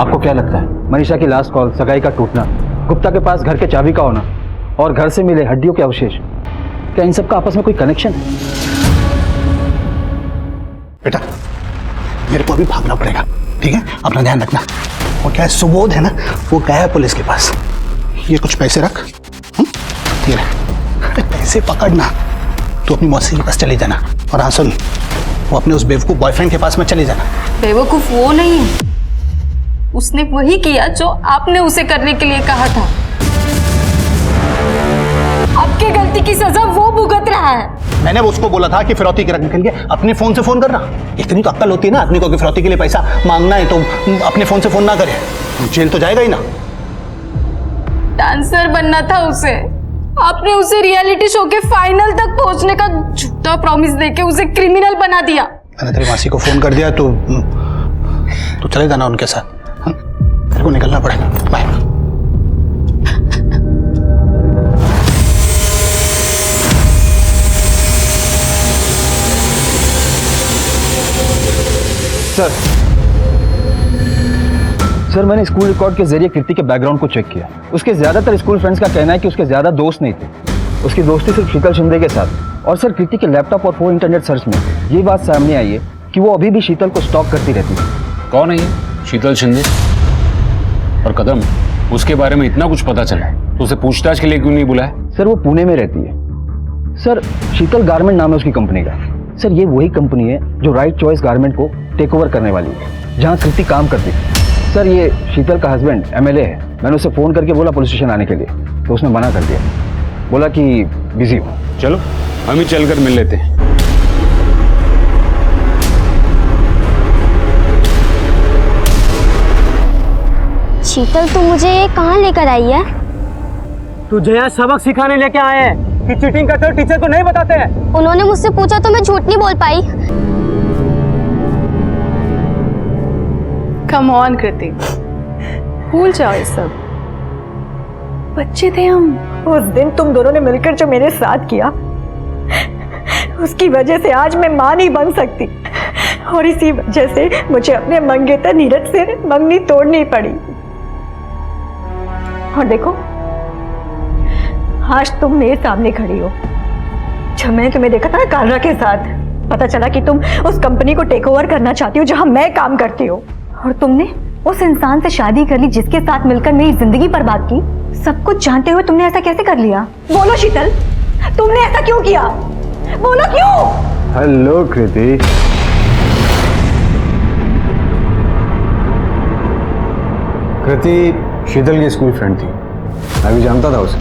आपको क्या लगता है मनीषा की लास्ट कॉल, सगाई का टूटना, गुप्ता के पास घर के चाबी का होना और घर से मिले हड्डियों के अवशेष, क्या इन सब का आपस में कोई कनेक्शन है? बेटा मेरे को अभी भागना पड़ेगा, ठीक है? अपना ध्यान रखना। और क्या है, सुबोध है ना, वो गया है पुलिस के पास। ये कुछ पैसे रख, ये रख, पैसे पकड़ना। तू अपनी मौसी के पास चली जाना। और हाँ सुन, वो अपने उस बेवकूफ बॉयफ्रेंड के पास में चली जाना। बेवकूफ वो नहीं है, उसने वही किया जो आपने उसे करने के लिए कहा था। आपकी गलती की सजा वो भुगत रहा है। मैंने उसको बोला था कि फिरौती के रखने के लिए अपने फोन से फोन करना। इतनी तो अक्ल होती है ना आदमी को कि फिरौती के लिए पैसा मांगना है तो अपने फोन से फोन ना करे, जेल तो जाएगा ही ना। डांसर बनना था उसे, आपने उसे रियलिटी शो के फाइनल तक पहुंचने का झूठा प्रॉमिस देके उसे क्रिमिनल बना दिया। मैंने तेरी मासी को फोन कर दिया, तो चले जाना उनके साथ। तेरे को निकलना पड़ेगा। बाय। सर, मैंने स्कूल रिकॉर्ड के जरिए कृति के बैकग्राउंड को चेक किया। उसके ज्यादातर स्कूल फ्रेंड्स का कहना है कि उसके ज्यादा दोस्त नहीं थे। उसकी दोस्ती सिर्फ शीतल शिंदे के साथ। और सर, कृति के लैपटॉप और फोन इंटरनेट सर्च में ये बात सामने आई है कि वो अभी भी शीतल को स्टॉक करती रहती है। कौन है ये शीतल शिंदे? और कदम, उसके बारे में इतना कुछ पता चला है तो उसे पूछताछ के लिए क्यों नहीं बुलाया? सर, वो पुणे में रहती है। सर, शीतल गारमेंट नाम है उसकी कंपनी का। सर, ये वही कंपनी है जो राइट चॉइस गारमेंट को टेक ओवर करने वाली है, जहाँ कृति काम करती थी। सर, ये शीतल का हस्बैंड MLA है। मैंने उसे फोन करके बोला पुलिस स्टेशन आने के लिए, तो उसने मना कर दिया, बोला कि बिजी हो। चलो हम ही चलकर मिल लेते हैं। शीतल, तू मुझे ये कहाँ लेकर आई है? तुझे यहाँ सबक सिखाने लेके आए हैं कि चीटिंग करते हो टीचर को नहीं बताते हैं। उन्होंने मुझसे पूछा तो मैं झूठ नहीं बोल पाई। कम ऑन कृति, भूल जाओ ये सब, बच्चे थे हम। उस दिन तुम दोनों ने मिलकर जो मेरे साथ किया, उसकी वजह से आज मैं मां नहीं बन सकती। और इसी वजह से मुझे अपने मंगेतर नीरज से मंगनी तोड़नी पड़ी। और देखो, आज तुम मेरे सामने खड़ी हो। जब मैंने तुम्हें देखा था कालरा के साथ, पता चला कि तुम उस कंपनी को टेक ओवर करना चाहती हो जहां मैं काम करती हूँ। और तुमने उस इंसान से शादी कर ली जिसके साथ मिलकर मेरी जिंदगी बर्बाद की। सब कुछ जानते हुए तुमने ऐसा कैसे कर लिया? बोलो शीतल, तुमने ऐसा क्यों किया? बोलो क्यों? हेलो कृति। कृति शीतल की स्कूल फ्रेंड थी। मैं भी जानता था उसे।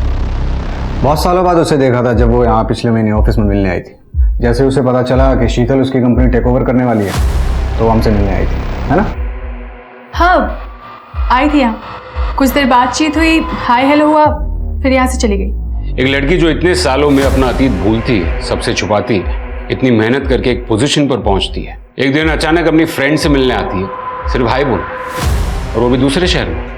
बहुत सालों बाद उसे देखा था जब वो यहाँ पिछले महीने ऑफिस में मिलने आई थी। जैसे उसे पता चला कि शीतल उसकी कंपनी टेक ओवर करने वाली है तो वो हमसे मिलने आई थी, है ना? हाँ, आई थी यहाँ। कुछ देर बातचीत हुई, हाय हेलो हुआ, फिर यहाँ से चली गई। एक लड़की जो इतने सालों में अपना अतीत भूलती है, सबसे छुपाती है, इतनी मेहनत करके एक पोजीशन पर पहुंचती है, एक दिन अचानक अपनी फ्रेंड से मिलने आती है, सिर्फ हाय बोल, और वो भी दूसरे शहर में।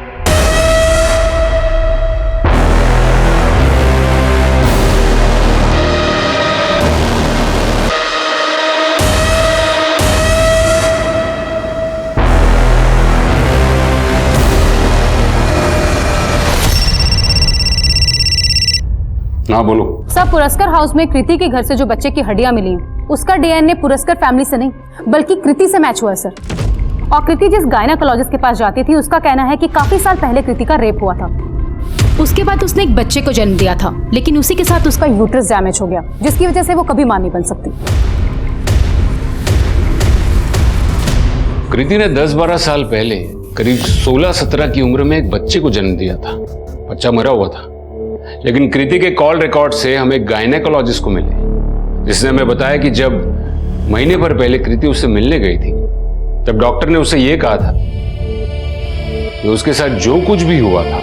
हाँ बोलो। सब पुरस्कार हाउस में कृति के घर से जो बच्चे की हड्डियां मिली उसका DNA पुरस्कार फैमिली से नहीं बल्कि कृति से मैच हुआ है सर। और कृति जिस गायनेकोलॉजिस्ट के पास जाती थी उसका कहना है कि काफी साल पहले कृति का रेप हुआ था। उसके बाद उसने एक बच्चे को जन्म दिया था, लेकिन उसी के साथ उसका यूट्रस डैमेज हो गया, जिसकी वजह से वो कभी मां नहीं बन सकती। कृति ने 10-12 साल पहले करीब 16-17 की उम्र में एक बच्चे को जन्म दिया था। बच्चा मरा हुआ था, लेकिन कृति के कॉल रिकॉर्ड से हम एक गायनेकोलॉजिस्ट को मिले, जिसने हमें बताया कि जब महीने भर पहले कृति उससे मिलने गई थी तब डॉक्टर ने उसे यह कहा था कि उसके साथ जो कुछ भी हुआ था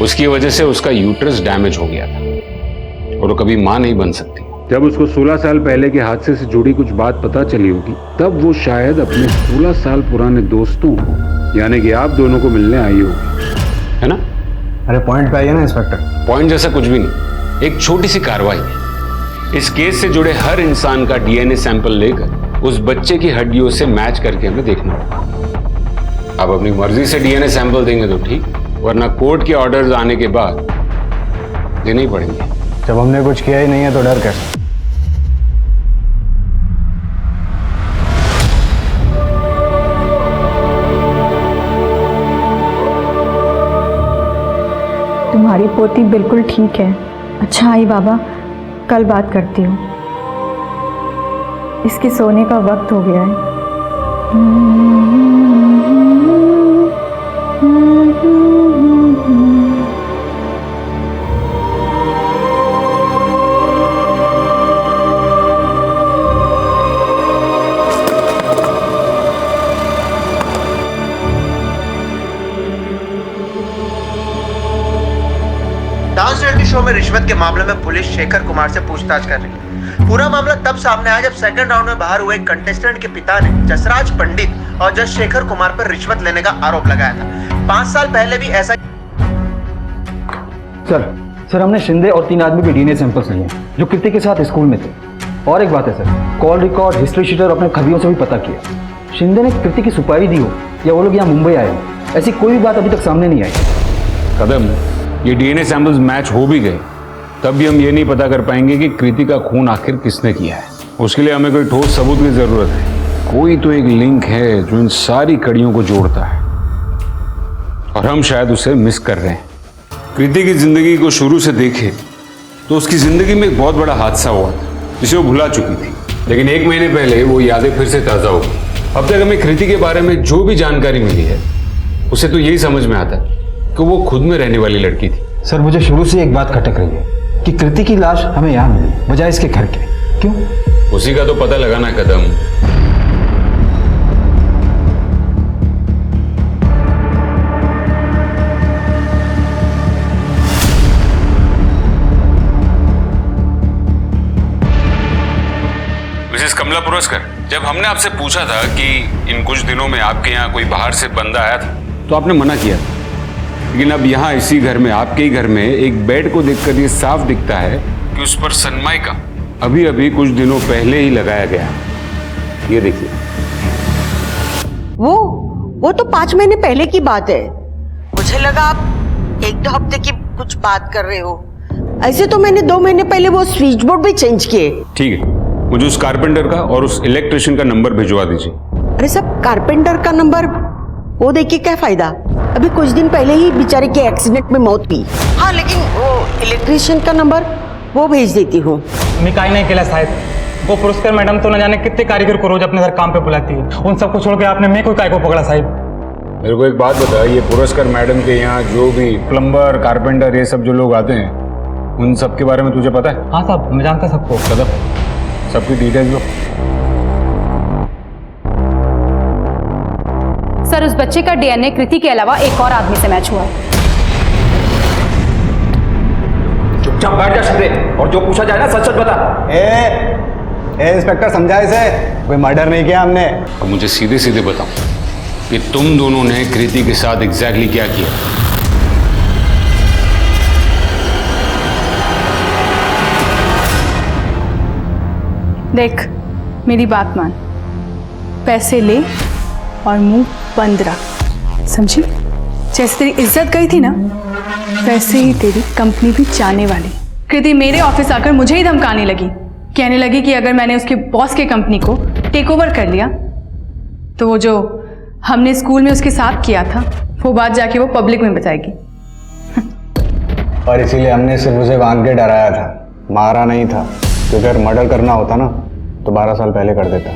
उसकी वजह से उसका यूट्रस डैमेज हो गया था और वो कभी मां नहीं बन सकती। जब उसको 16 साल पहले के हादसे से जुड़ी कुछ बात पता चली होगी तब वो शायद अपने 16 साल पुराने दोस्तों को, यानी कि आप दोनों को मिलने आई होगी, है ना? अरे पॉइंट पे आइए ना इंस्पेक्टर। पॉइंट जैसा कुछ भी नहीं। एक छोटी सी कार्रवाई है। इस केस से जुड़े हर इंसान का डीएनए सैंपल लेकर उस बच्चे की हड्डियों से मैच करके हमें देखना होगा। आप अपनी मर्जी से डीएनए सैंपल देंगे तो ठीक, वरना कोर्ट के ऑर्डर्स आने के बाद देने ही पड़ेंगे। जब हमने कुछ किया ही नहीं है तो डर कैसे? तुम्हारी पोती बिल्कुल ठीक है। अच्छा आई बाबा, कल बात करती हूँ। इसके सोने का वक्त हो गया है। डांस रियलिटी शो में रिश्वत के मामले में पुलिस शेखर कुमार से पूछताछ कर रही है। पूरा मामला तब सामने आया जब सेकंड राउंड में बाहर हुए एक कंटेस्टेंट के पिता ने जसराज पंडित और जज शेखर कुमार पर रिश्वत लेने का आरोप लगाया था। 5 साल पहले भी ऐसा। सर हमने शिंदे और 3 आदमी के डीएनए सैंपल्स लिए जो कृति के साथ स्कूल में थे। और एक बात है sir, call record, history sheeter अपने खबियों से भी पता किया। शिंदे ने कृति की सुपारी दी हो या वो लोग यहाँ मुंबई आए हो, ऐसी कोई भी बात अभी तक सामने नहीं आई। कदम, ये डीएनए सैंपल्स मैच हो भी गए तब भी हम ये नहीं पता कर पाएंगे कि कृति का खून आखिर किसने किया है। उसके लिए हमें कोई ठोस सबूत की जरूरत है। कोई तो एक लिंक है जो इन सारी कड़ियों को जोड़ता है और हम शायद उसे मिस कर रहे हैं। कृति की जिंदगी को शुरू से देखे तो उसकी जिंदगी में एक बहुत बड़ा हादसा हुआ था जिसे वो भुला चुकी थी, लेकिन 1 महीने पहले वो यादें फिर से ताजा हो गई। अब तक हमें कृति के बारे में जो भी जानकारी मिली है उसे तो यही समझ में आता है कि वो खुद में रहने वाली लड़की थी। सर मुझे शुरू से एक बात खटक रही है कि कृति की लाश हमें यहाँ मिली बजाय इसके घर के। क्यों? उसी का तो पता लगाना कदम। मिसेस कमला पुरस्कर, जब हमने आपसे पूछा था कि इन कुछ दिनों में आपके यहाँ कोई बाहर से बंदा आया था तो आपने मना किया था, लेकिन अब यहाँ इसी घर में, आपके ही घर में एक बेड को देखकर ये साफ दिखता है कि उस पर सनमाइका अभी अभी कुछ दिनों पहले ही लगाया गया। ये देखिए। वो तो 5 महीने पहले की बात है। मुझे लगा आप 1-2 हफ्ते की कुछ बात कर रहे हो। ऐसे तो मैंने 2 महीने पहले वो स्विच बोर्ड भी चेंज किए। ठीक है, मुझे उस कारपेंटर का और उस इलेक्ट्रिशियन का नंबर भिजवा दीजिए। अरे सब कारपेंटर का नंबर वो देखिए क्या फायदा, अभी कुछ दिन पहले ही बेचारे के एक्सीडेंट में मौत हुई। हाँ लेकिन वो इलेक्ट्रिशियन का नंबर वो भेज देती हूँ। मैं काहे नहीं केला साहब, वो पुरस्कार मैडम तो न जाने कितने कारीगर को रोज अपने घर काम पे बुलाती है, उन सबको छोड़ के आपने मैं कोई काय को पकड़ा साहब? मेरे को एक बात बता, ये पुरस्कार मैडम के यहाँ जो भी प्लम्बर, कारपेंटर, ये सब जो लोग आते हैं उन सब के बारे में तुझे पता है? हाँ साहब, मैं जानता सबको। कदम, सबकी डिटेल्स लो। सर, उस बच्चे का डीएनए कृति के अलावा एक और आदमी से मैच हुआ है। चुपचाप बैठ जा शिंदे, और जो पूछा जाए ना सच सच बता। ए इंस्पेक्टर, समझा इसे, कोई मर्डर नहीं किया हमने। अब मुझे सीधे सीधे बताओ कि तुम दोनों ने कृति के साथ एग्जैक्टली क्या किया? देख, मेरी बात मान, पैसे ले और मुंह बंद रख, समझी? जैसे तेरी इज्जत गई थी ना, वैसे ही तेरी कंपनी भी जाने वाली। कृति मेरे ऑफिस आकर मुझे ही धमकाने लगी, कहने लगी कि अगर मैंने उसके बॉस के कंपनी को टेक ओवर कर लिया तो वो जो हमने स्कूल में उसके साथ किया था वो बात जाके वो पब्लिक में बताएगी। और इसीलिए हमने सिर्फ उसे बांध के डराया था, मारा नहीं था, क्योंकि अगर मर्डर करना होता ना तो 12 साल पहले कर देता।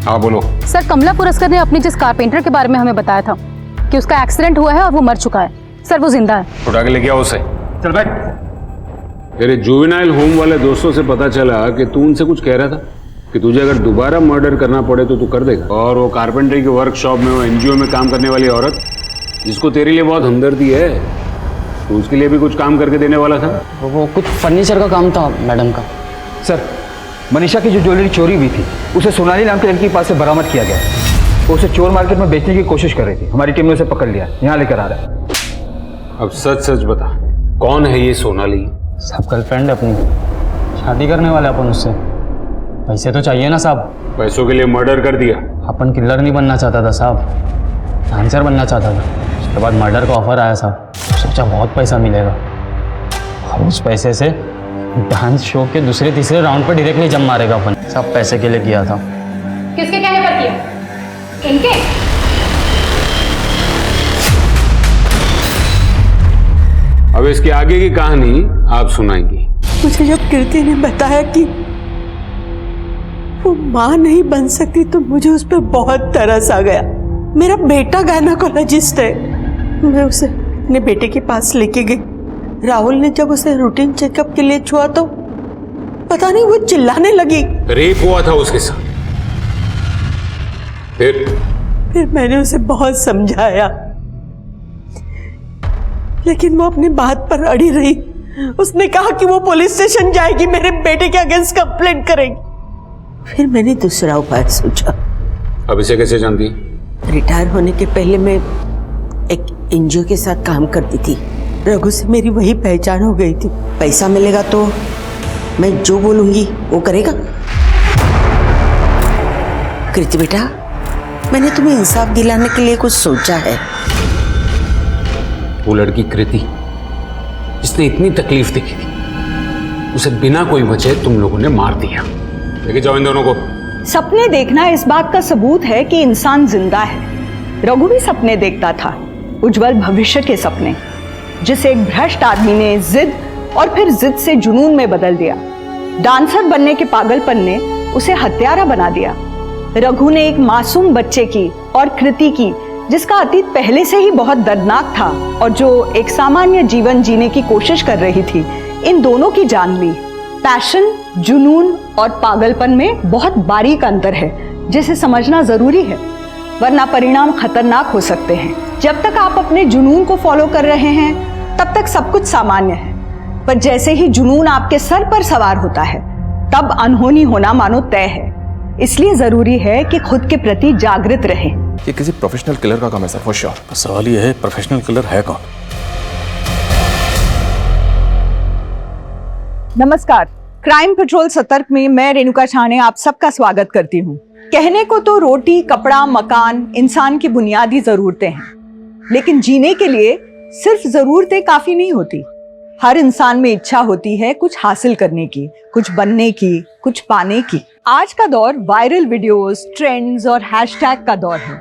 हाँ बोलो। सर, कमला पुरस्कार ने अपने जिस कारपेंटर के बारे में हमें बताया था कि उसका एक्सीडेंट हुआ है और वो मर चुका है, सर वो जिंदा है। उठा के लेके आओ उसे। चल बैठ। तेरे जुवेनाइल होम वाले दोस्तों से पता चला कि तू उनसे कुछ कह रहा था कि तुझे अगर दोबारा मर्डर करना पड़े तो तू कर देगा। और वो कारपेंटरी के वर्कशॉप में, वो एनजीओ में काम करने वाली औरत जिसको तेरे लिए बहुत हमदर्दी है, तो उसके लिए भी कुछ काम करके देने वाला था। वो कुछ फर्नीचर का काम था मैडम का। सर, मनीषा की जो ज्वेलरी चोरी हुई थी उसे सोनाली नाम के लड़की के पास से बरामद किया गया। वो उसे चोर मार्केट में बेचने की कोशिश कर रही थी। हमारी टीम ने उसे पकड़ लिया, यहाँ लेकर आ रहा है। अब सच सच बता, कौन है ये सोनाली? सब गर्लफ्रेंड है अपनी, शादी करने वाले अपन उससे। पैसे तो चाहिए ना साहब। पैसों के लिए मर्डर कर दिया? अपन किलर नहीं बनना चाहता था साहब, डांसर बनना चाहता था। उसके बाद मर्डर का ऑफर आया साहब, सोचा बहुत पैसा मिलेगा और उस पैसे से डांस शो के दूसरे तीसरे राउंड पर डायरेक्टली जम मारेगा अपन। सब पैसे के लिए किया था। किसके कहने पर किया? इनके? अब इसकी आगे की कहानी आप सुनाएंगी। मुझे जब कीर्ति ने बताया कि वो माँ नहीं बन सकती तो मुझे उस पर बहुत तरस आ गया। मेरा बेटा गायनेकोलॉजिस्ट है, मैं उसे अपने बेटे के पास लेके गई। राहुल ने जब उसे रूटीन चेकअप के लिए छुआ तो पता नहीं वो चिल्लाने लगी। रेप हुआ था उसके साथ? फिर मैंने उसे बहुत समझाया, लेकिन वो अपनी बात पर अड़ी रही। उसने कहा कि वो पुलिस स्टेशन जाएगी, मेरे बेटे के अगेंस्ट कंप्लेंट करेगी। फिर मैंने दूसरा उपाय सोचा। अब इसे कैसे जानती? रिटायर होने के पहले मैं एक एनजीओ के साथ काम करती थी। रघु से मेरी वही पहचान हो गई थी। पैसा मिलेगा तो मैं जो बोलूंगी वो करेगा। कृति बेटा, मैंने तुम्हें इंसाफ दिलाने के लिए कुछ सोचा है। वो लड़की कृति जिसने इतनी तकलीफ देखी थी, उसे बिना कोई वजह तुम लोगों ने मार दिया। लेके जाओ इन दोनों को। सपने देखना इस बात का सबूत है कि इंसान जिंदा है। रघु भी सपने देखता था, उज्जवल भविष्य के सपने, जिसे एक भ्रष्ट आदमी ने जिद और फिर जिद से जुनून में बदल दिया। डांसर बनने के पागलपन ने उसे हत्यारा बना दिया। रघु ने एक मासूम बच्चे की और कृति की, जिसका अतीत पहले से ही बहुत दर्दनाक था और जो एक सामान्य जीवन जीने की कोशिश कर रही थी, इन दोनों की जान ली। पैशन, जुनून और पागलपन में बहुत बारीक अंतर है, जिसे समझना जरूरी है, वरना परिणाम खतरनाक हो सकते हैं। जब तक आप अपने जुनून को फॉलो कर रहे हैं तब तक सब कुछ सामान्य है, पर जैसे ही जुनून आपके सर पर सवार होता है तब अनहोनी होना मानो तय है। इसलिए जरूरी है कि खुद के प्रति जागृत रहें। ये किसी प्रोफेशनल किलर का काम है सर, फॉर श्योर। सवाल ये है प्रोफेशनल किलर है कौन? नमस्कार, क्राइम पेट्रोल सतर्क में मैं रेणुका शाहने आप सबका स्वागत करती हूँ। कहने को तो रोटी, कपड़ा, मकान इंसान की बुनियादी जरूरतें हैं, लेकिन जीने के लिए सिर्फ जरूरतें काफी नहीं होती। हर इंसान में इच्छा होती है कुछ हासिल करने की, कुछ बनने की, कुछ पाने की। आज का दौर वायरल वीडियोस, ट्रेंड्स और हैशटैग का दौर है।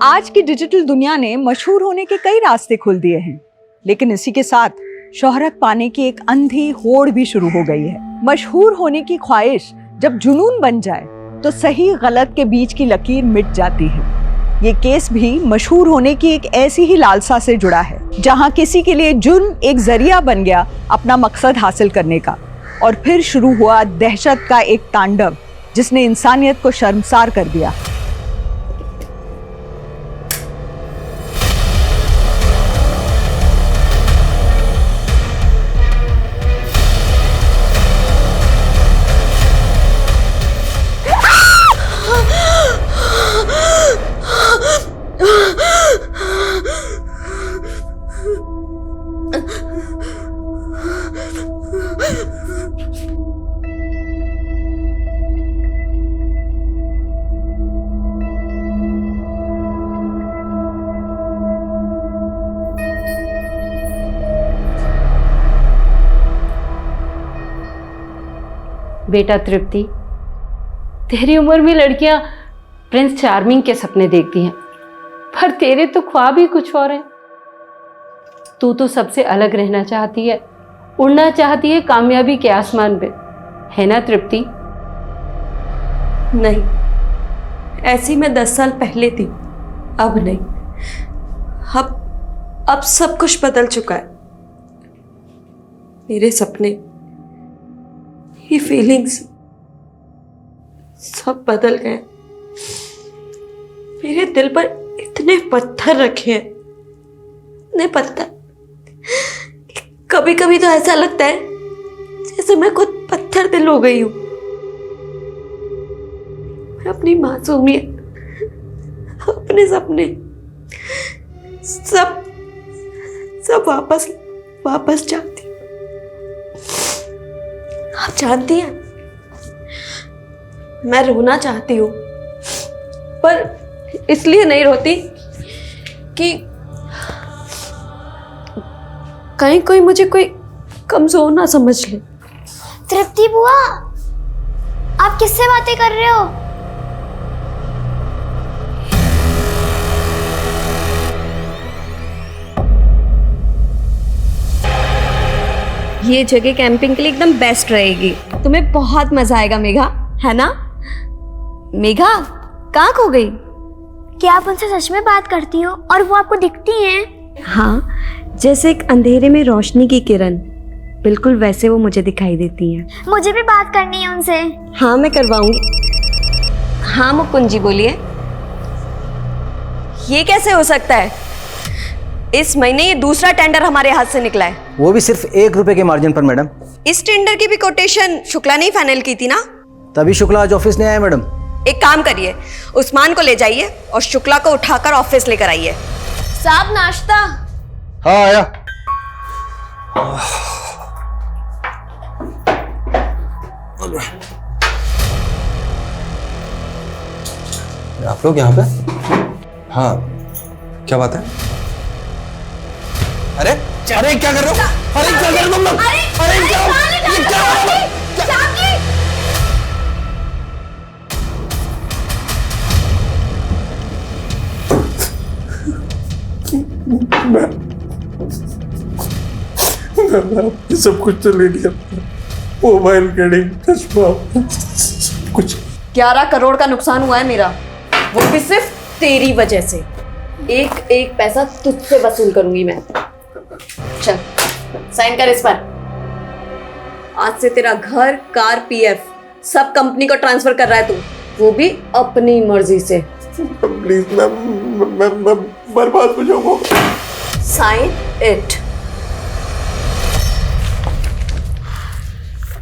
आज की डिजिटल दुनिया ने मशहूर होने के कई रास्ते खोल दिए हैं, लेकिन इसी के साथ शोहरत पाने की एक अंधी होड़ भी शुरू हो गई है। मशहूर होने की ख्वाहिश जब जुनून बन जाए तो सही गलत के बीच की लकीर मिट जाती है। ये केस भी मशहूर होने की एक ऐसी ही लालसा से जुड़ा है, जहां किसी के लिए जुर्म एक जरिया बन गया अपना मकसद हासिल करने का, और फिर शुरू हुआ दहशत का एक तांडव जिसने इंसानियत को शर्मसार कर दिया। बेटा तृप्ति, तेरी उम्र में लड़कियां प्रिंस चार्मिंग के सपने देखती हैं, पर तेरे तो ख्वाब ही कुछ और हैं। तू तो सबसे अलग रहना चाहती है, उड़ना चाहती है कामयाबी के आसमान पे, है ना तृप्ति? नहीं, ऐसी मैं 10 साल पहले थी, अब नहीं। अब सब कुछ बदल चुका है। मेरे सपने, ये फीलिंग्स सब बदल गए। मेरे दिल पर इतने पत्थर रखे हैं, इतने पत्थर। कभी कभी तो ऐसा लगता है जैसे मैं खुद पत्थर दिल हो गई हूं। मैं अपनी मासूमियत, अपने सपने सब सब वापस वापस चाहती हूँ। आप जानती हैं, मैं रोना चाहती हूँ, पर इसलिए नहीं रोती कि कहीं कोई मुझे कोई कमजोर ना समझ ले। तृप्ति बुआ, आप किससे बातें कर रहे हो? ये जगह कैंपिंग के लिए एकदम बेस्ट रहेगी। तुम्हें बहुत मजा आएगा मेघा, है ना? मेघा कहाँ खो गई? क्या आप उनसे सच में बात करती हो और वो आपको दिखती हैं? हाँ, जैसे एक अंधेरे में रोशनी की किरण, बिल्कुल वैसे वो मुझे दिखाई देती हैं। मुझे भी बात करनी है उनसे। हाँ, मैं करवाऊंगी। हाँ मुकुंद जी, बोलिए। ये कैसे हो सकता है? इस महीने ये दूसरा टेंडर हमारे हाथ से निकला है। वो भी सिर्फ 1 रुपए के मार्जिन पर मैडम। इस टेंडर की भी कोटेशन शुक्ला ने ही फाइनल की थी ना? तभी शुक्ला आज ऑफिस नहीं आया मैडम। एक काम करिए, उस्मान को ले जाइए और शुक्ला को उठाकर ऑफिस लेकर आइए। साहब नाश्ता। हाँ आया। आप लोग यहाँ पे? हाँ, क्या बात है? अरे अरे क्या कर रहे हो? अरे क्या कर रहे हो तुम लोग? अरे क्या मैं सब कुछ तो ले लिया, मोबाइल घड़ी चश्मा कुछ। 11 करोड़ का नुकसान हुआ है मेरा, वो भी सिर्फ तेरी वजह से। एक एक पैसा तुझसे वसूल करूंगी मैं। चल साइन कर इस पर। आज से तेरा घर, कार, पीएफ सब कंपनी को ट्रांसफर कर रहा है तू, वो भी अपनी मर्जी से। प्लीज मैं बर्बाद हो जाऊंगा। Sign it.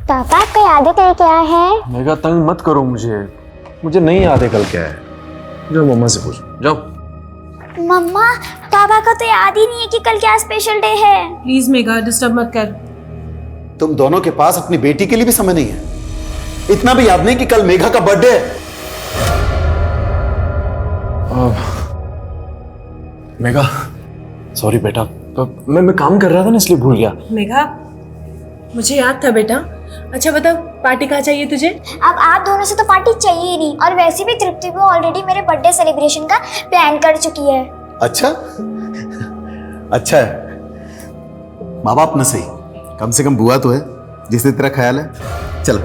पापा आपको याद है कल क्या है? मेघा तंग मत करो मुझे नहीं याद है कल क्या है। जाओ मम्मा से पूछो, जाओ। मम्मा, पापा को तो याद ही नहीं है कि कल क्या स्पेशल डे है। प्लीज मेघा डिस्टर्ब मत कर। तुम दोनों के पास अपनी बेटी के लिए भी समय नहीं है। इतना भी याद नहीं कि कल मेघा का बर्थडे है। मेघा सॉरी बेटा, तो मैं काम कर रहा था ना इसलिए भूल गया। मेघा, मुझे याद था बेटा। अच्छा बताओ, पार्टी कहाँ चाहिए तुझे? अब आप दोनों से तो पार्टी चाहिए ही नहीं, और वैसे भी तृप्ति को ऑलरेडी मेरे बर्थडे सेलिब्रेशन का प्लान कर चुकी है। अच्छा अच्छा है, माँ बाप न सही, कम से कम बुआ तो है जिसने तेरा ख्याल है। चल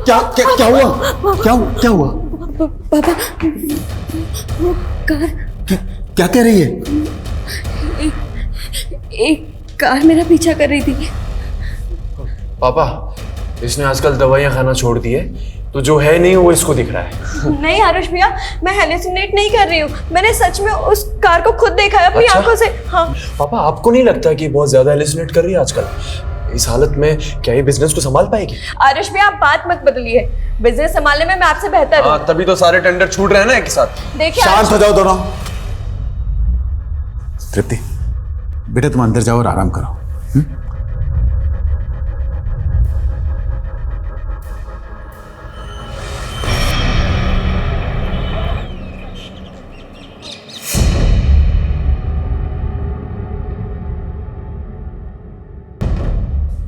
क्या क्या क्या हुआ? क्या हुआ? पापा, वो कार। क्या कह रही है? एक कार मेरा पीछा कर रही थी। पापा, इसने आजकल दवाइयाँ खाना छोड़ दी है, तो जो है नहीं वो इसको दिख रहा है। नहीं आरुष भैया, मैं हेलुसिनेट नहीं कर रही हूँ, मैंने सच में उस कार को खुद देखा है अपनी आंखों से। हाँ पापा, आपको नहीं लगता कि बहुत ज्यादा हेलुसिनेट कर रही है आजकल? इस हालत में क्या ये बिजनेस को संभाल पाएगी? आरुष भैया, आप बात मत बदलिए, बिजनेस संभालने में मैं आपसे बेहतर हूँ। तभी तो सारे टेंडर छूट रहे हैं ना एक साथ। देखिए शांत हो जाओ दोनों। तृप्ति बेटा, तुम अंदर जाओ और आराम करो।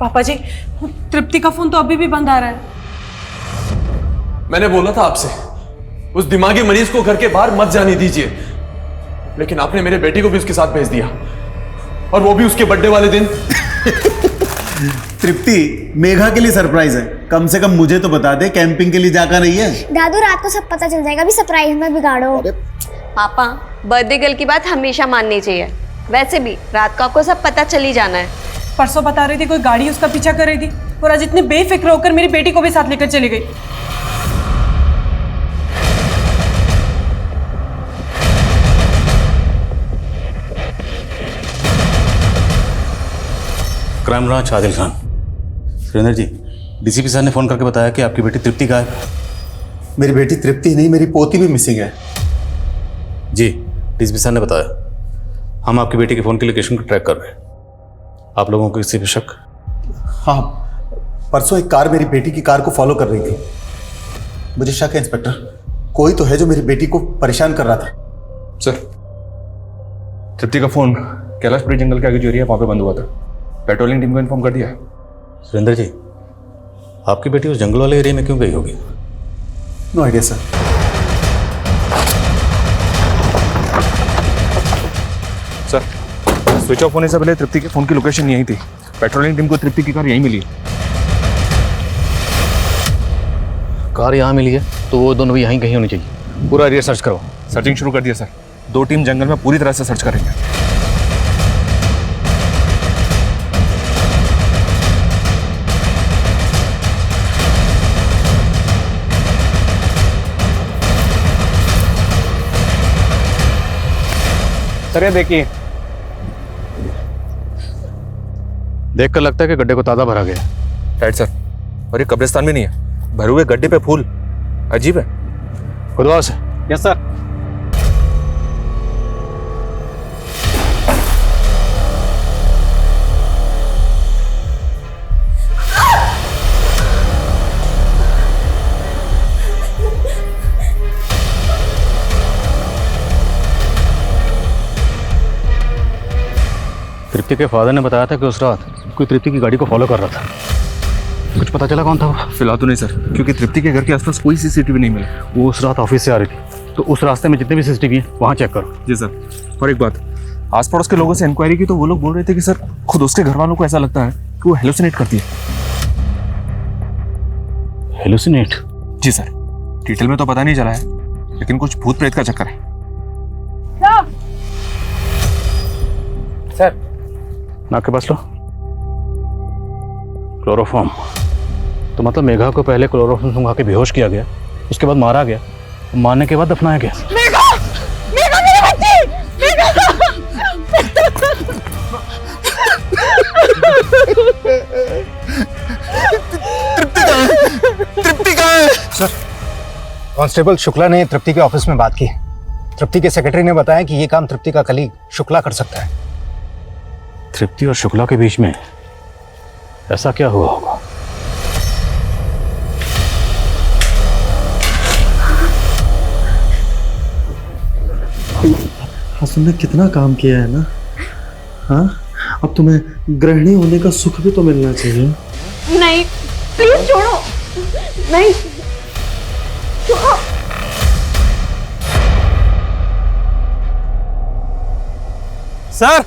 पापा जी, तृप्ति का फोन तो अभी भी बंद आ रहा है। मैंने बोला था आपसे उस दिमागी मरीज को घर के बाहर मत जाने दीजिए, लेकिन आपने मेरे बेटी को भी उसके साथ भेज दिया, और वो भी उसके बर्थडे वाले दिन। तृप्ति, मेघा के लिए सरप्राइज है, कम से कम मुझे तो बता दे, कैंपिंग के लिए जाकर रही है। दादू रात को सब पता चल जाएगा, अभी सरप्राइज में बिगाड़ो। पापा, बर्थडे गर्ल की बात हमेशा माननी चाहिए। वैसे भी रात को आपको सब पता चल ही जाना है। परसों बता रही थी कोई गाड़ी उसका पीछा कर रही थी, और आज इतने बेफिक्र होकर मेरी बेटी को भी साथ लेकर चली गई। Crime branch Adil Khan. Surendra ji, DCP साहब ने फोन करके बताया कि आपकी बेटी तृप्ति गायब है। मेरी बेटी तृप्ति नहीं, मेरी पोती भी मिसिंग है। जी, डीसीपी साहब ने बताया। हम आपकी बेटी के फोन की लोकेशन को ट्रैक कर रहे हैं। आप लोगों को किसी पे शक? हाँ, परसों एक कार मेरी बेटी की कार को फॉलो कर रही थी। मुझे शक है इंस्पेक्टर, कोई तो है जो मेरी बेटी को परेशान कर रहा था। सर, तृप्ति का फोन कैलाशपुरी जंगल के आगे जो एरिया वहां पे बंद हुआ था, पेट्रोलिंग टीम को इन्फॉर्म कर दिया है। सुरेंद्र जी, आपकी बेटी उस जंगल वाले एरिया में क्यों गई होगी? No idea sir. Sir, switch off होने से पहले तृप्ति के फोन की लोकेशन यही थी। पेट्रोलिंग टीम को तृप्ति की कार यहीं मिली। कार यहाँ मिली है तो वो दोनों भी यहीं कहीं होनी चाहिए। पूरा एरिया सर्च करो। सर्चिंग शुरू कर दिया सर। 2 टीम जंगल में पूरी तरह से सर्च करेंगे। सर, ये देखिए, देखकर लगता है कि गड्ढे को ताज़ा भरा गया। राइट सर, और ये कब्रिस्तान भी नहीं है, भरे हुए गड्ढे पे फूल, अजीब है। खुदवा से। Yes sir. तृप्ति के फादर ने बताया था कि उस रात कोई तृप्ति की गाड़ी को फॉलो कर रहा था। कुछ पता चला कौन था वो? फिलहाल तो नहीं सर, क्योंकि तृप्ति के घर के आसपास कोई सीसीटीवी नहीं मिला। वो उस रात ऑफिस से आ रही थी, तो उस रास्ते में जितने भी सीसीटीवी हैं वहाँ चेक करो। जी सर। और एक बात, आस पड़ोस के लोगों से इंक्वायरी की तो वो लोग बोल रहे थे कि सर खुद उसके घर वालों को ऐसा लगता है कि वो हेलुसिनेट करती है। हेलुसिनेट? जी सर, डिटेल में तो पता नहीं चला है, लेकिन कुछ भूत प्रेत का चक्कर है। सर, नाक के पास लो। क्लोरोफॉर्म। तो मतलब मेघा को पहले क्लोरोफॉर्म सुंघा के बेहोश किया गया, उसके बाद मारा गया, मारने के बाद दफनाया गया। मेघा! मेघा मेरी बच्ची! मेघा! तृप्ति कहाँ है? सर, कांस्टेबल शुक्ला ने तृप्ति के ऑफिस में बात की। तृप्ति के सेक्रेटरी ने बताया कि ये काम तृप्ति का कलीग शुक्ला कर सकता है। तृप्ति और शुक्ला के बीच में ऐसा क्या हुआ होगा? हासिल ने कितना काम किया है ना। हाँ, अब तुम्हें गृहिणी होने का सुख भी तो मिलना चाहिए। नहीं, प्लीज छोड़ो। नहीं, छोड़ो। सर,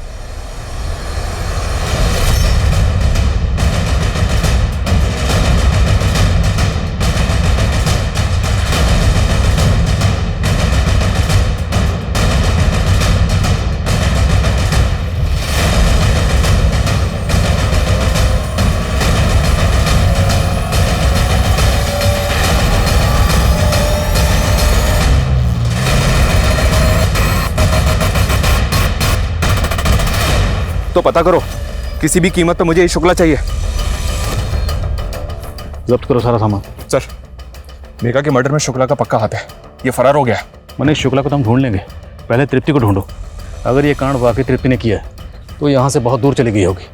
तो पता करो, किसी भी कीमत पर मुझे ये शुक्ला चाहिए। जब्त करो सारा सामान। सर, मेघा के मर्डर में शुक्ला का पक्का हाथ है, ये फरार हो गया। मनीष, शुक्ला को तो हम ढूंढ लेंगे, पहले तृप्ति को ढूंढो। अगर ये कांड वाकई तृप्ति ने किया है तो यहाँ से बहुत दूर चली गई होगी।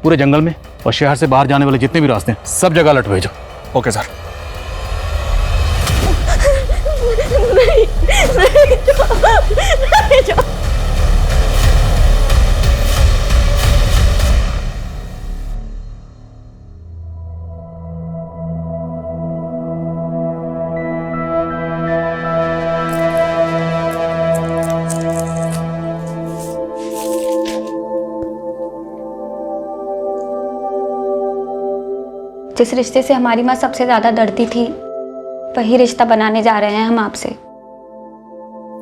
पूरे जंगल में और शहर से बाहर जाने वाले जितने भी रास्ते हैं सब जगह अलर्ट भेजो। Okay sir. नहीं, नहीं, नहीं, जिस रिश्ते से हमारी माँ सबसे ज्यादा डरती थी वही रिश्ता बनाने जा रहे हैं हम आपसे।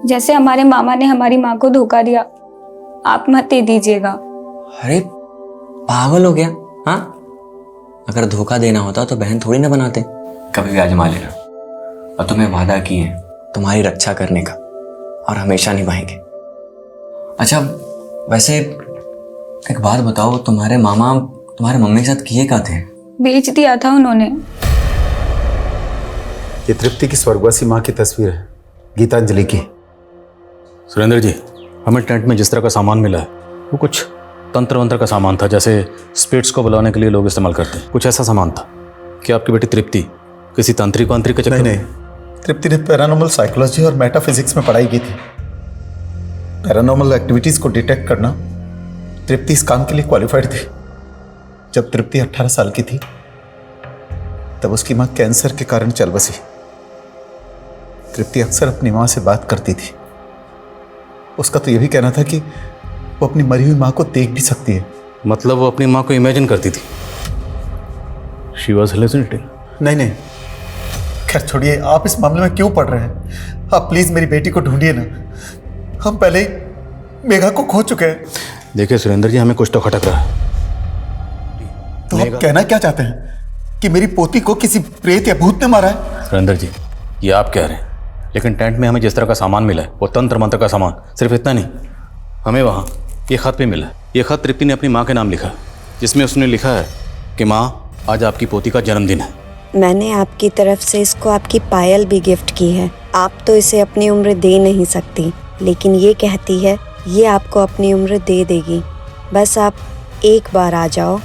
जैसे हमारे मामा ने हमारी माँ को धोखा दिया, आप मत दे दीजिएगा। अरे पागल हो गया? हाँ, अगर धोखा देना होता तो बहन थोड़ी ना बनाते। कभी भी आजमा लेना, और तुम्हें वादा किए तुम्हारी रक्षा करने का और हमेशा निभाएंगे। अच्छा वैसे एक बात बताओ, तुम्हारे मामा तुम्हारे मम्मी के साथ किए क्या थे? बेच दिया था उन्होंने। ये तृप्ति की स्वर्गवासी माँ की तस्वीर है, गीतांजलि की। सुरेंद्र जी, हमें टेंट में जिस तरह का सामान मिला है वो कुछ तंत्र वंत्र का सामान था, जैसे स्पिरिट्स को बुलाने के लिए लोग इस्तेमाल करते हैं, कुछ ऐसा सामान था। क्या आपकी बेटी तृप्ति किसी तांत्रिक वांत्रिक के चक्कर? नहीं, तृप्ति ने पैरानॉर्मल साइकोलॉजी और मेटाफिजिक्स में पढ़ाई की थी। पैरानॉर्मल एक्टिविटीज को डिटेक्ट करना तृप्ति इस काम के लिए क्वालिफाइड थी। जब तृप्ति 18 साल की थी तब उसकी मां कैंसर के कारण चल बसी। तृप्ति अक्सर अपनी मां से बात करती थी। उसका तो यह भी कहना था कि वो अपनी मरी हुई मां को देख भी सकती है। मतलब वो अपनी मां को इमेजिन करती थी? She was hallucinating? नहीं, खैर छोड़िए, आप इस मामले में क्यों पड़ रहे हैं? आप प्लीज मेरी बेटी को ढूंढिए ना, हम पहले ही मेघा को खो चुके हैं। देखिए सुरेंद्र जी, हमें कुछ तो खटक रहा है। तो आप कहना क्या चाहते हैं कि मेरी पोती को किसी प्रेत या भूत ने मारा है? सुरेंद्र जी, ये आप कह रहे हैं, लेकिन टेंट में हमें जिस तरह का सामान मिला है वो तंत्र मंत्र का सामान। सिर्फ इतना नहीं, हमें वहाँ ये खत भी मिला है। ये खत तृप्ति ने अपनी माँ के नाम लिखा है, जिसमें उसने लिखा है कि माँ, आज आपकी पोती का जन्मदिन है। मैंने आपकी तरफ से इसको आपकी पायल भी गिफ्ट की है। आप तो इसे अपनी उम्र दे नहीं सकती, लेकिन ये कहती है ये आपको अपनी उम्र दे देगी। बस आप एक बार आ जाओ।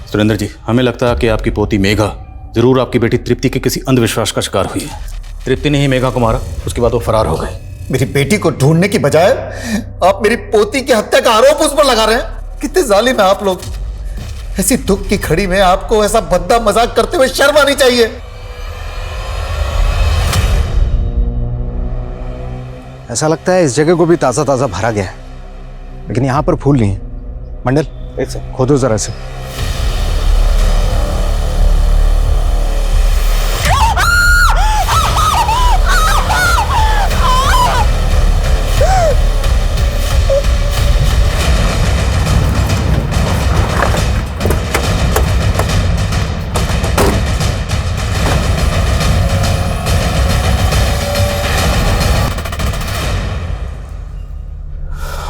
सुरेंद्र जी, हमें लगता है कि आपकी पोती मेघा जरूर आपकी बेटी तृप्ति के किसी अंधविश्वास का शिकार हुई है। तृप्ति ने ही मेघा को मारा, उसके बाद वो फरार हो गए। मेरी बेटी को ढूंढने की बजाय आप मेरी पोती की हत्या का आरोप उस पर लगा रहे हैं। कितने जालिम हैं आप लोग। ऐसी दुख की घड़ी में आपको ऐसा भद्दा मजाक करते हुए शर्म आनी चाहिए। ऐसा लगता है इस जगह को भी ताज़ा ताज़ा भरा गया है, लेकिन यहाँ पर फूल नहीं है। मंडल, खोदो जरा से।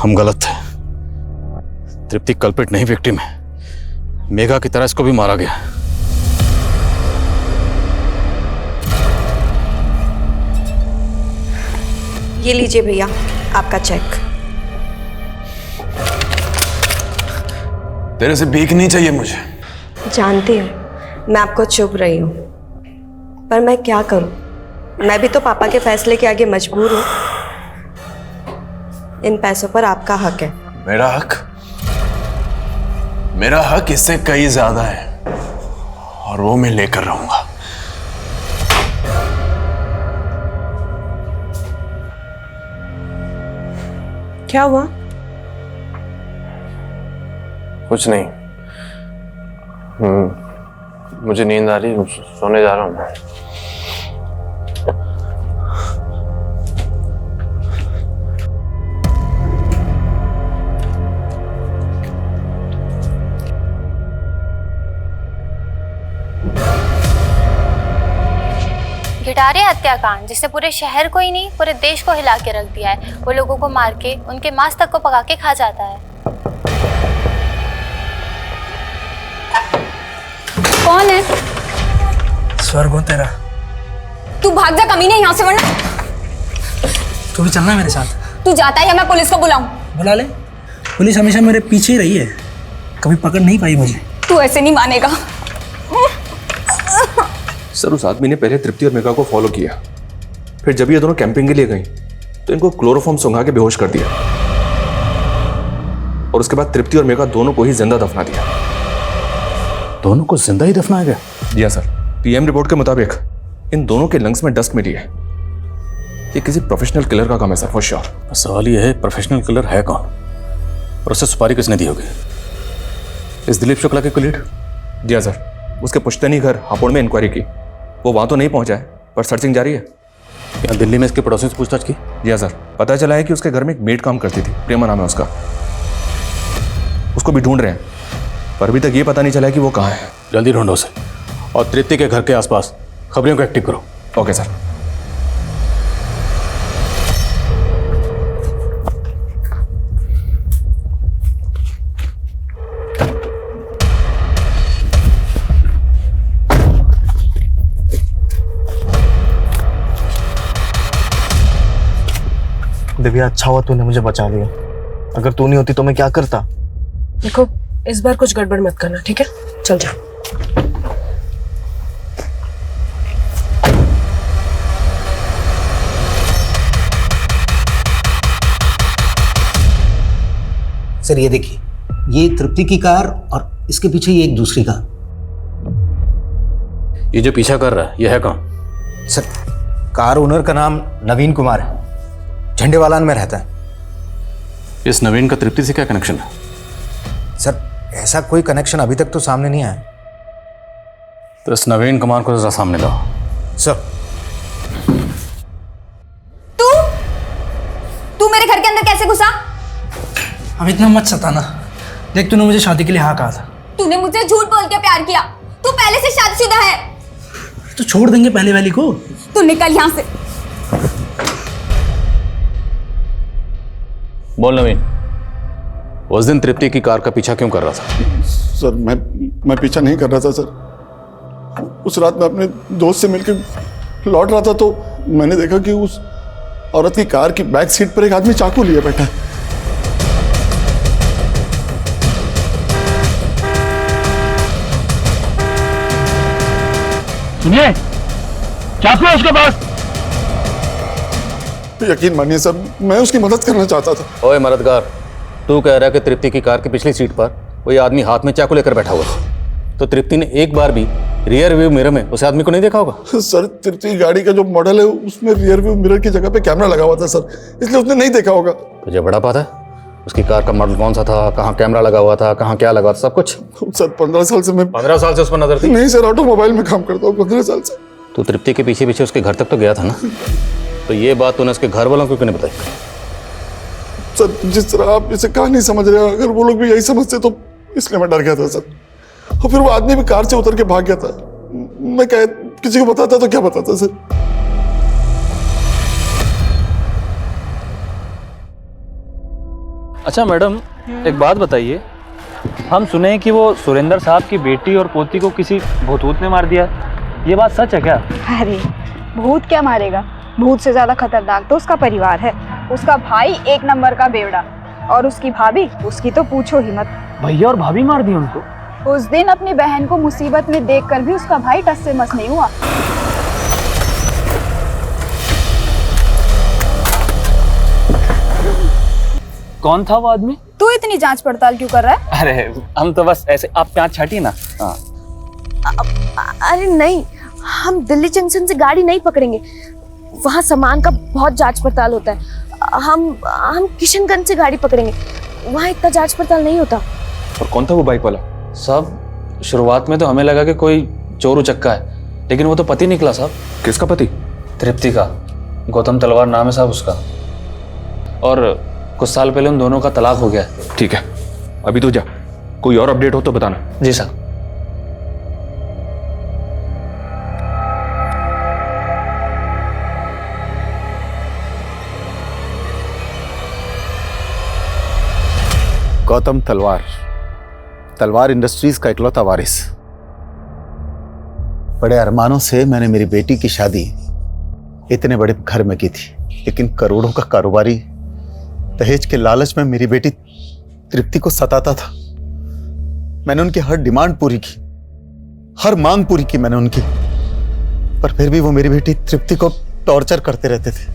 हम गलत थे। तृप्ति कल्प्रिट नहीं, विक्टिम है। मेघा की तरह इसको भी मारा गया। ये लीजिए भैया आपका चेक। तेरे से भीख नहीं चाहिए मुझे। जानती हूँ मैं आपको चुभ रही हूँ, पर मैं क्या करूँ, मैं भी तो पापा के फैसले के आगे मजबूर हूँ। इन पैसों पर आपका हक है। मेरा हक इससे कई ज्यादा है, और वो मैं लेकर रहूंगा। क्या हुआ? कुछ नहीं, मुझे नींद आ रही है, सोने जा रहा हूँ। घिटारे हत्याकांड, जिसने पूरे शहर को ही नहीं पूरे देश को हिला के रख दिया है। वो लोगों को मार के उनके मांस तक को पका के खा जाता है। कौन है? स्वर्ग हो तेरा। तू भाग जा कमीने यहाँ से, वरना तू भी चलना मेरे साथ। तू जाता है या मैं पुलिस को बुलाऊं? बुला ले, पुलिस हमेशा मेरे पीछे ही रही है, कभी पकड़ नहीं पाई मुझे। तू ऐसे नहीं मानेगा। सर, उस आदमी ने पहले तृप्ति और मेघा को फॉलो किया, फिर जब ये दोनों कैंपिंग के लिए गई तो इनको क्लोरोफॉर्म सुंघा के बेहोश कर दिया, और उसके बाद तृप्ति और मेघा दोनों को ही जिंदा दफना दिया। दोनों को जिंदा ही दफनाया गया? जी हाँ सर, पीएम रिपोर्ट के मुताबिक इन दोनों के लंग्स में डस्ट मिली है। ये किसी प्रोफेशनल किलर का काम है सर, फॉर श्योर। सवाल ये है, प्रोफेशनल किलर है कौन, और उससे सुपारी किसने दी होगी? इस दिलीप शुक्ला के कुलीड? जी हाँ सर, उसके पुश्तैनी घर हापुड़ में इंक्वायरी की। वो वहां तो नहीं पहुंचा है, पर सर्चिंग जारी है। क्या दिल्ली में इसके पड़ोसियों से पूछताछ की? जी हाँ सर, पता चला है कि उसके घर में एक मेड काम करती थी, प्रेमा नाम है उसका। उसको भी ढूंढ रहे हैं, पर अभी तक ये पता नहीं चला है कि वो कहाँ है। जल्दी ढूंढो उसे, और तृप्ति के घर के आसपास खबरों को एक्टिव करो। Okay sir. दिव्या, अच्छा हुआ तूने मुझे बचा लिया। अगर तू नहीं होती तो मैं क्या करता। देखो, इस बार कुछ गड़बड़ मत करना, ठीक है? चल जा। सर ये देखिए, ये तृप्ति की कार और इसके पीछे ये एक दूसरी कार। ये जो पीछा कर रहा है, ये है कौन? सर, कार ओनर का नाम नवीन कुमार है, झंडेवालान में रहता है। इस नवीन का तृप्ति से क्या कनेक्शन है? सर, ऐसा कोई कनेक्शन अभी तक तो सामने नहीं आया। तो इस नवीन कुमार को जरा सामने लाओ। सर। तू मेरे घर के अंदर कैसे घुसा? अब इतना मत सताना। देख, तूने मुझे शादी के लिए हाँ कहा था। तूने मुझसे झूठ बोल के प्यार किया। तू पहले से शादीशुदा है। तो छोड़ देंगे पहले वाली को। तू निकल यहाँ से। बोल नवीन, उस दिन तृप्ति की कार का पीछा क्यों कर रहा था? सर मैं पीछा नहीं कर रहा था सर। उस रात मैं अपने दोस्त से मिलकर लौट रहा था तो मैंने देखा कि उस औरत की कार की बैक सीट पर एक आदमी चाकू लिए बैठा है। सुनिए, चाकू है उसके पास। यकीन मानिए सर, मैं उसकी मदद करना चाहता था। ओए मददगार, तू कह रहा है कि तृप्ति की कार की पिछली सीट पर कोई आदमी हाथ में चाकू लेकर बैठा हुआ था, तो तृप्ति ने एक बार भी रियर व्यू मिरर में उस आदमी को नहीं देखा होगा? सर, तृप्ति गाड़ी का जो मॉडल है उसमें रियर व्यू मिरर की जगह पे कैमरा लगा हुआ था सर, इसलिए उसने नहीं देखा होगा। तुझे बड़ा पता है उसकी कार का मॉडल कौन सा था, कहाँ कैमरा लगा हुआ था, कहाँ क्या लगा हुआ था, सब कुछ? सर 15 साल से मैं 15 साल से उस पर नजर थी? नहीं सर, ऑटोमोबाइल में काम करता हूँ 15 साल से। तू तृप्ति के पीछे पीछे उसके घर तक तो गया था ना, तो ये बात तूने उसके घर वालों को क्यों नहीं बताई? सर, जिस तरह आप इसे कहा नहीं समझ रहे, अगर वो लोग भी यही समझते तो इसलिए मैं डर गया था सर। और फिर वो आदमी भी कार से उतर के भाग गया था। मैं क्या किसी को बताता तो क्या बताता सर? अच्छा मैडम, एक बात बताइए, हम सुने हैं कि वो सुरेंद्र साहब की बेटी और पोती को किसी भूत ने मार दिया, ये बात सच है क्या? अरे भूत क्या मारेगा, भूत से ज्यादा खतरनाक तो उसका परिवार है। उसका भाई एक नंबर का बेवड़ा, और उसकी भाभी, उसकी तो पूछो ही मत। भैया और भाभी मार दी उनको? उस दिन अपनी बहन को मुसीबत में देखकर भी उसका भाई टस से मस नहीं हुआ। कौन था वो आदमी? तू इतनी जांच पड़ताल क्यों कर रहा है? अरे हम तो बस ऐसे, आप जांच छाटिए ना। हाँ। अरे नहीं, हम दिल्ली जंक्शन से गाड़ी नहीं पकड़ेंगे, वहाँ सामान का बहुत जांच पड़ताल होता है। हम किशनगंज से गाड़ी पकड़ेंगे, वहाँ इतना जांच पड़ताल नहीं होता। और कौन था वो बाइक वाला? साहब, शुरुआत में तो हमें लगा कि कोई चोर उचक्का है, लेकिन वो तो पति निकला साहब। किसका पति? तृप्ति का, गौतम तलवार नाम है साहब उसका, और कुछ साल पहले उन दोनों का तलाक हो गया है। ठीक है, अभी तो जा, कोई और अपडेट हो तो बताना। जी साहब। गौतम तलवार इंडस्ट्रीज का इकलौता वारिस। बड़े अरमानों से मैंने मेरी बेटी की शादी इतने बड़े घर में की थी, लेकिन करोड़ों का कारोबारी दहेज के लालच में मेरी बेटी तृप्ति को सताता था। मैंने उनकी हर डिमांड पूरी की, हर मांग पूरी की मैंने उनकी, पर फिर भी वो मेरी बेटी तृप्ति को टॉर्चर करते रहते थे।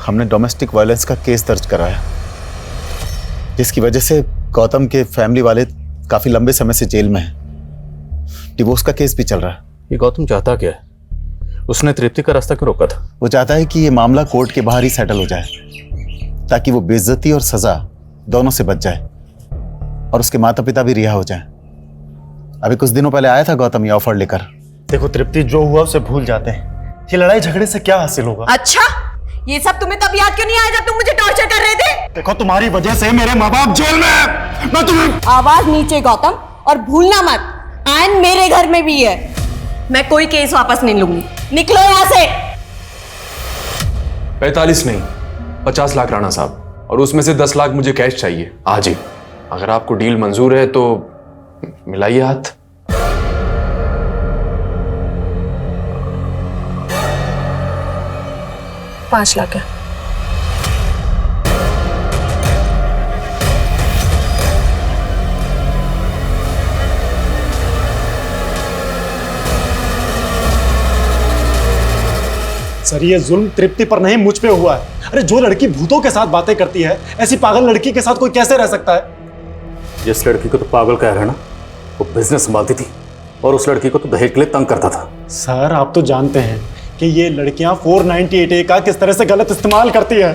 हमने डोमेस्टिक वायलेंस का केस दर्ज कराया, जिसकी वजह से गौतम के फैमिली वाले काफी लंबे समय से जेल में हैं। डिवोर्स का केस भी चल रहा है। ये गौतम चाहता क्या है? उसने तृप्ति का रास्ता क्यों रोका था? वो चाहता है कि ये मामला कोर्ट के बाहर ही सेटल हो जाए, ताकि वो बेइज्जती और सजा दोनों से बच जाए और उसके माता पिता भी रिहा हो जाए। अभी कुछ दिनों पहले आया था गौतम ये ऑफर लेकर। देखो तृप्ति, जो हुआ उसे भूल जाते हैं। ये लड़ाई झगड़े से क्या हासिल होगा? अच्छा, ये सब तुम्हें तब याद क्यों नहीं आया जब तुम मुझे टॉर्चर कर रहे थे? देखो तुम्हारी वजह से मेरे माँ बाप जेल में है। मैं तुम्हें आवाज नीचे गौतम, और भूलना मत आयन मेरे घर में भी है। मैं कोई केस वापस नहीं लूंगी, निकलो यहाँ से। 45 नहीं 50 लाख राणा साहब, और उसमें से 10 लाख मुझे कैश चाहिए आज ही। अगर आपको डील मंजूर है तो मिलाइए हाथ। $5 लाख है। सर ये जुल्म तृप्ति पर नहीं मुझ पे हुआ है। अरे जो लड़की भूतों के साथ बातें करती है, ऐसी पागल लड़की के साथ कोई कैसे रह सकता है? जिस लड़की को तो पागल कह रहे हैं ना, वो बिजनेस संभालती थी और उस लड़की को तो दहेज के लिए तंग करता था। सर आप तो जानते हैं कि ये लड़कियां 498A का किस तरह से गलत इस्तेमाल करती है।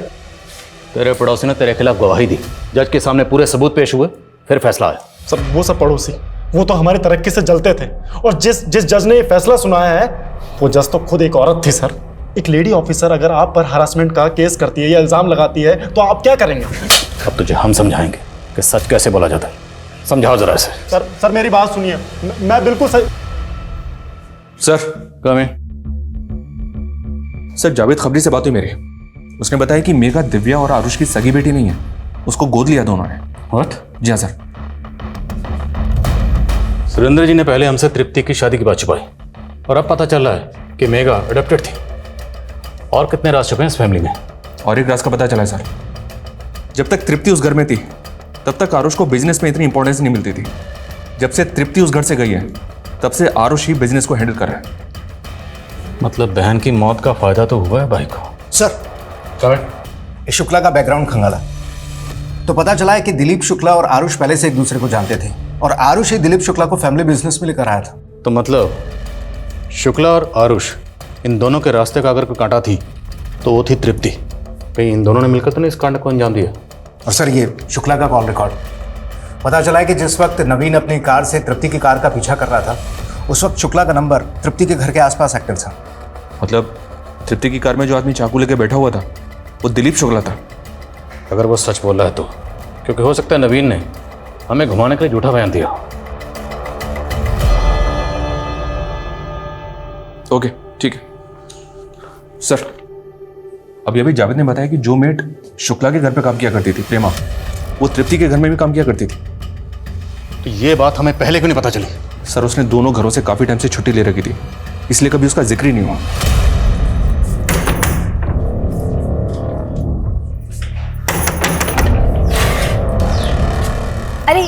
तेरे पड़ोसी ने तेरे खिलाफ गवाही दी, जज के सामने पूरे सबूत पेश हुए, फिर फैसला आया। सब वो सब पड़ोसी, वो तो हमारी तरक्की से जलते थे। और जिस जज ने ये फैसला सुनाया है, वो जज तो खुद एक औरत थी। सर एक लेडी ऑफिसर अगर आप पर हरासमेंट का केस करती है या इल्जाम लगाती है तो आप क्या करेंगे? अब तुझे हम समझाएंगे कि सच कैसे बोला जाता है। समझाओ जरा इसे। सर मेरी बात सुनिए, मैं बिल्कुल सही। सर कम सर, जावेद खबरी से बात हुई मेरी। उसने बताया कि मेघा दिव्या और आरुष की सगी बेटी नहीं है, उसको गोद लिया दोनों ने। व्हाट? जी हाँ सर। सुरेंद्र जी ने पहले हमसे तृप्ति की शादी की बात छुपाई, और अब पता चल रहा है कि मेघा अडॉप्टेड थी। और कितने राज छुपे हैं इस फैमिली में? और एक राज का पता चला है सर। जब तक तृप्ति उस घर में थी तब तक आरुष को बिजनेस में इतनी इंपॉर्टेंस नहीं मिलती थी। जब से तृप्ति उस घर से गई है तब से आरुष ही बिजनेस को हैंडल कर रहा है। मतलब बहन की मौत का फायदा तो हुआ है भाई को। सर इस शुक्ला का बैकग्राउंड खंगाला तो पता चला है कि दिलीप शुक्ला और आरुष पहले से एक दूसरे को जानते थे, और आरुष ही दिलीप शुक्ला को फैमिली बिजनेस में लेकर आया था। तो मतलब शुक्ला और आरुष इन दोनों के रास्ते का अगर कोई कांटा थी तो वो थी तृप्ति। कहीं इन दोनों ने मिलकर तो नहीं इस कांड को अंजाम दिया? और सर ये शुक्ला का कॉल रिकॉर्ड पता चला है कि जिस वक्त नवीन अपनी कार से तृप्ति की कार का पीछा कर रहा था, उस वक्त शुक्ला का नंबर तृप्ति के घर के आसपास एक्टिव था। मतलब तृप्ति की कार में जो आदमी चाकू लेके बैठा हुआ था वो दिलीप शुक्ला था। अगर वो सच बोल रहा है तो, क्योंकि हो सकता है नवीन ने हमें घुमाने के लिए झूठा बयान दिया। ओके ठीक है सर। अभी जावेद ने बताया कि जो मेट शुक्ला के घर पे काम किया करती थी प्रेमा, वो तृप्ति के घर में भी काम किया करती थी। तो ये बात हमें पहले क्यों नहीं पता चली? सर उसने दोनों घरों से काफी टाइम से छुट्टी ले रखी थी, इसलिए कभी उसका जिक्र ही नहीं हुआ। अरे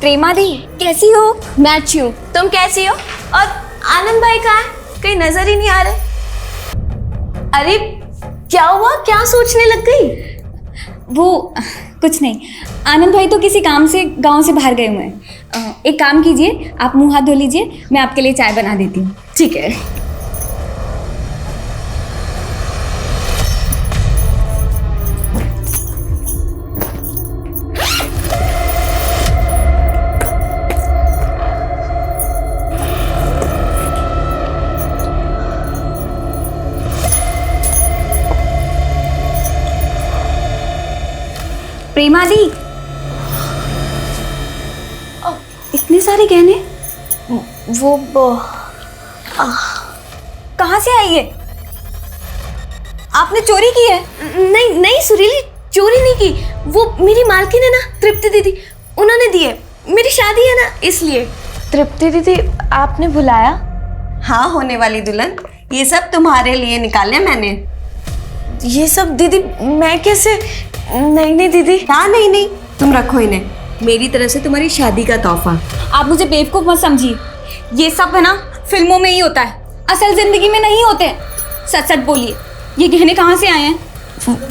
प्रेमा दी कैसी हो? मैं अच्छी हूँ, तुम कैसी हो? और आनंद भाई कहाँ है? कहीं नजर ही नहीं आ रहे। अरे क्या हुआ, क्या सोचने लग गई? वो कुछ नहीं, आनंद भाई तो किसी काम से गांव से बाहर गए हुए हैं। एक काम कीजिए, आप मुंह हाथ धो लीजिए, मैं आपके लिए चाय बना देती हूँ। ठीक है। प्रेमा दी, इतने सारे गहने वो कहाँ से आई है? आपने चोरी की है? नहीं नहीं सुरीली, चोरी नहीं की। वो मेरी मालकिन है ना तृप्ति दीदी, उन्होंने दी है। मेरी शादी है ना इसलिए। तृप्ति दीदी आपने बुलाया? हाँ होने वाली दुल्हन, ये सब तुम्हारे लिए निकाले मैंने। ये सब दीदी मैं कैसे? नहीं नहीं दीदी। हाँ नहीं नहीं, तुम रखो इन्हें, मेरी तरफ से तुम्हारी शादी का तोहफा। आप मुझे बेवकूफ मत समझिए, ये सब है ना फिल्मों में ही होता है, असल जिंदगी में नहीं होते। सच सच बोलिए, ये गहने कहाँ से आए हैं?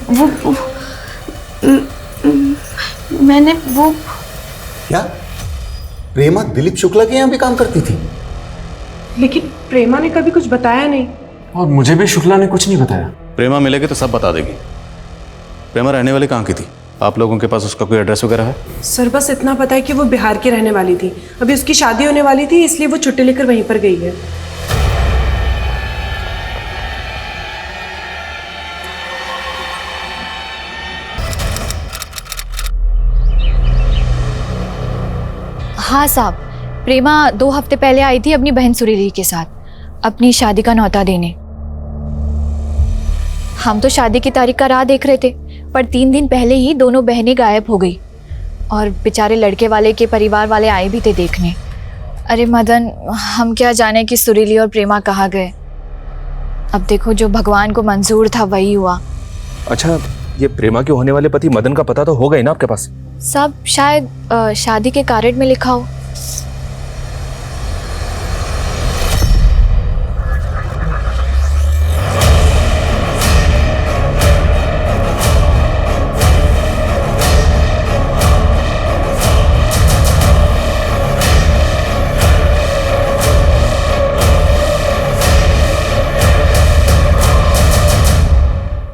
वो मैंने वो क्या प्रेमा दिलीप शुक्ला के यहाँ भी काम करती थी? लेकिन प्रेमा ने कभी कुछ बताया नहीं। और मुझे भी शुक्ला ने कुछ नहीं बताया। प्रेमा मिलेगी तो सब बता देगी। प्रेमा रहने वाली कहाँ की थी? आप लोगों के पास उसका कोई एड्रेस वगैरह है? सर बस इतना पता है कि वो बिहार की रहने वाली थी। अभी उसकी शादी होने वाली थी, इसलिए वो छुट्टी लेकर वहीं पर गई है। हाँ साहब, प्रेमा 2 हफ्ते पहले आई थी अपनी बहन सुरीली के साथ अपनी शादी का न्योता देने। हम तो शादी की तारीख का राह देख रहे थे, पर 3 दिन पहले ही दोनों बहनें गायब हो गई और बेचारे लड़के वाले के परिवार वाले आए भी थे देखने। अरे मदन, हम क्या जाने कि सुरीली और प्रेमा कहाँ गए। अब देखो, जो भगवान को मंजूर था वही हुआ। अच्छा, ये प्रेमा के होने वाले पति मदन का पता तो होगा ही ना आपके पास? सब शायद शादी के कार्ड में लिखा हो।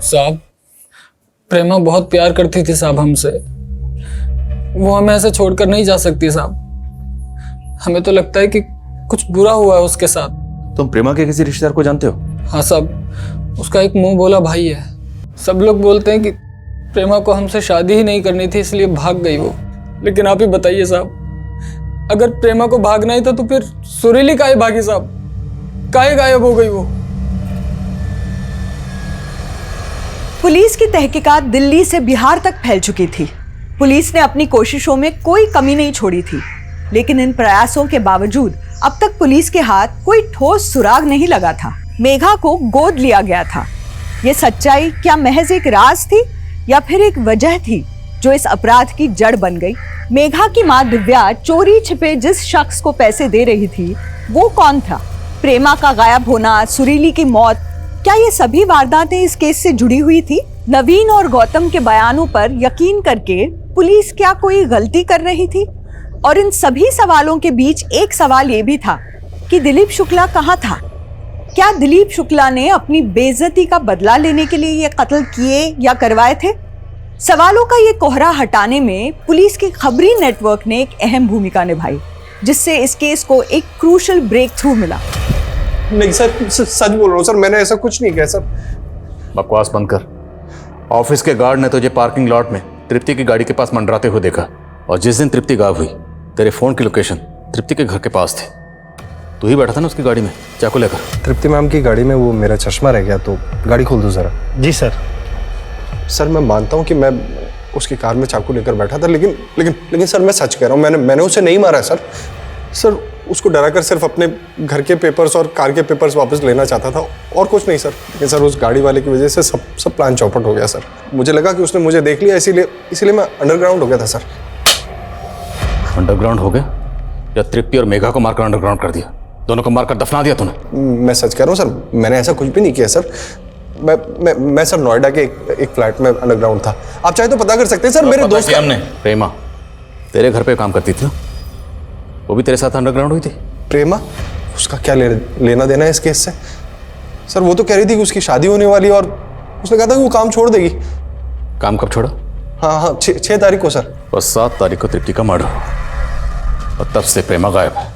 साहब, प्रेमा बहुत प्यार करती थी साहब हमसे। वो हमें ऐसे छोड़कर नहीं जा सकती साहब। हमें तो लगता है कि कुछ बुरा हुआ है उसके साथ। तुम प्रेमा के किसी रिश्तेदार को जानते हो? हाँ साहब, उसका एक मुंह बोला भाई है। सब लोग बोलते हैं कि प्रेमा को हमसे शादी ही नहीं करनी थी, इसलिए भाग गई वो। लेकिन आप ही बताइए साहब, अगर प्रेमा को भागना ही था तो फिर सुरीली काहे भागी साहब? काहे गायब हो गई वो? पुलिस की तहकीकात दिल्ली से बिहार तक फैल चुकी थी। पुलिस ने अपनी कोशिशों में कोई कमी नहीं छोड़ी थी, लेकिन इन प्रयासों के बावजूद अब तक पुलिस के हाथ कोई ठोस सुराग नहीं लगा था। मेघा को गोद लिया गया था। ये सच्चाई क्या महज एक राज थी या फिर एक वजह थी जो इस अपराध की जड़ बन गई? मेघा की मां दिव्या चोरी छिपे जिस शख्स को पैसे दे रही थी, वो कौन था? प्रेमा का गायब होना, सुरीली की मौत, क्या ये सभी वारदातें इस केस से जुड़ी हुई थी? नवीन और गौतम के बयानों पर यकीन करके पुलिस क्या कोई गलती कर रही थी? और इन सभी सवालों के बीच एक सवाल ये भी था कि दिलीप शुक्ला कहाँ था? क्या दिलीप शुक्ला ने अपनी बेइज्जती का बदला लेने के लिए ये कत्ल किए या करवाए थे? सवालों का ये कोहरा हटाने में पुलिस के खबरी नेटवर्क ने एक अहम भूमिका निभाई, जिससे इस केस को एक क्रूशल ब्रेक थ्रू मिला। नहीं सर, सच बोल रहा हूँ सर, मैंने ऐसा कुछ नहीं किया सर। बकवास बंद कर। ऑफिस के गार्ड ने तुझे पार्किंग लॉट में तृप्ति की गाड़ी के पास मंडराते हुए देखा, और जिस दिन तृप्ति गायब हुई तेरे फोन की लोकेशन तृप्ति के घर के पास थी। तू ही बैठा था ना उसकी गाड़ी में चाकू लेकर? तृप्ति मैम की गाड़ी में वो मेरा चश्मा रह गया, तो गाड़ी खोल दो जरा। जी सर। सर मैं मानता हूँ कि मैं उसकी कार में चाकू लेकर बैठा था, लेकिन सर मैं सच कह रहा हूँ, मैंने उसे नहीं मारा सर। सर उसको डराकर सिर्फ अपने घर के पेपर्स और कार के पेपर्स वापस लेना चाहता था, और कुछ नहीं सर। लेकिन सर उस गाड़ी वाले की वजह से सब प्लान चौपट हो गया सर। मुझे लगा कि उसने मुझे देख लिया, इसीलिए मैं अंडरग्राउंड हो गया था सर। अंडरग्राउंड हो गया या तृप्ति और मेघा को मारकर अंडरग्राउंड कर दिया? दोनों को मारकर दफना दिया तूने? मैं सच कह रहा हूँ सर, मैंने ऐसा कुछ भी नहीं किया सर। मैं सर नोएडा के एक फ्लैट में अंडरग्राउंड था। आप चाहे तो पता कर सकते हैं सर। मेरे दोस्त हमने प्रेमा तेरे घर पे काम करती थी ना, वो भी तेरे साथ अंडरग्राउंड हुई थी? प्रेमा, उसका क्या लेना देना है इस केस से? सर वो तो कह रही थी कि उसकी शादी होने वाली, और उसने कहा था कि वो काम छोड़ देगी। काम कब छोड़ा? हाँ 6 तारीख को सर। और 7 तारीख को तृप्ति का मर्डर हुआ, और तब से प्रेमा गायब है,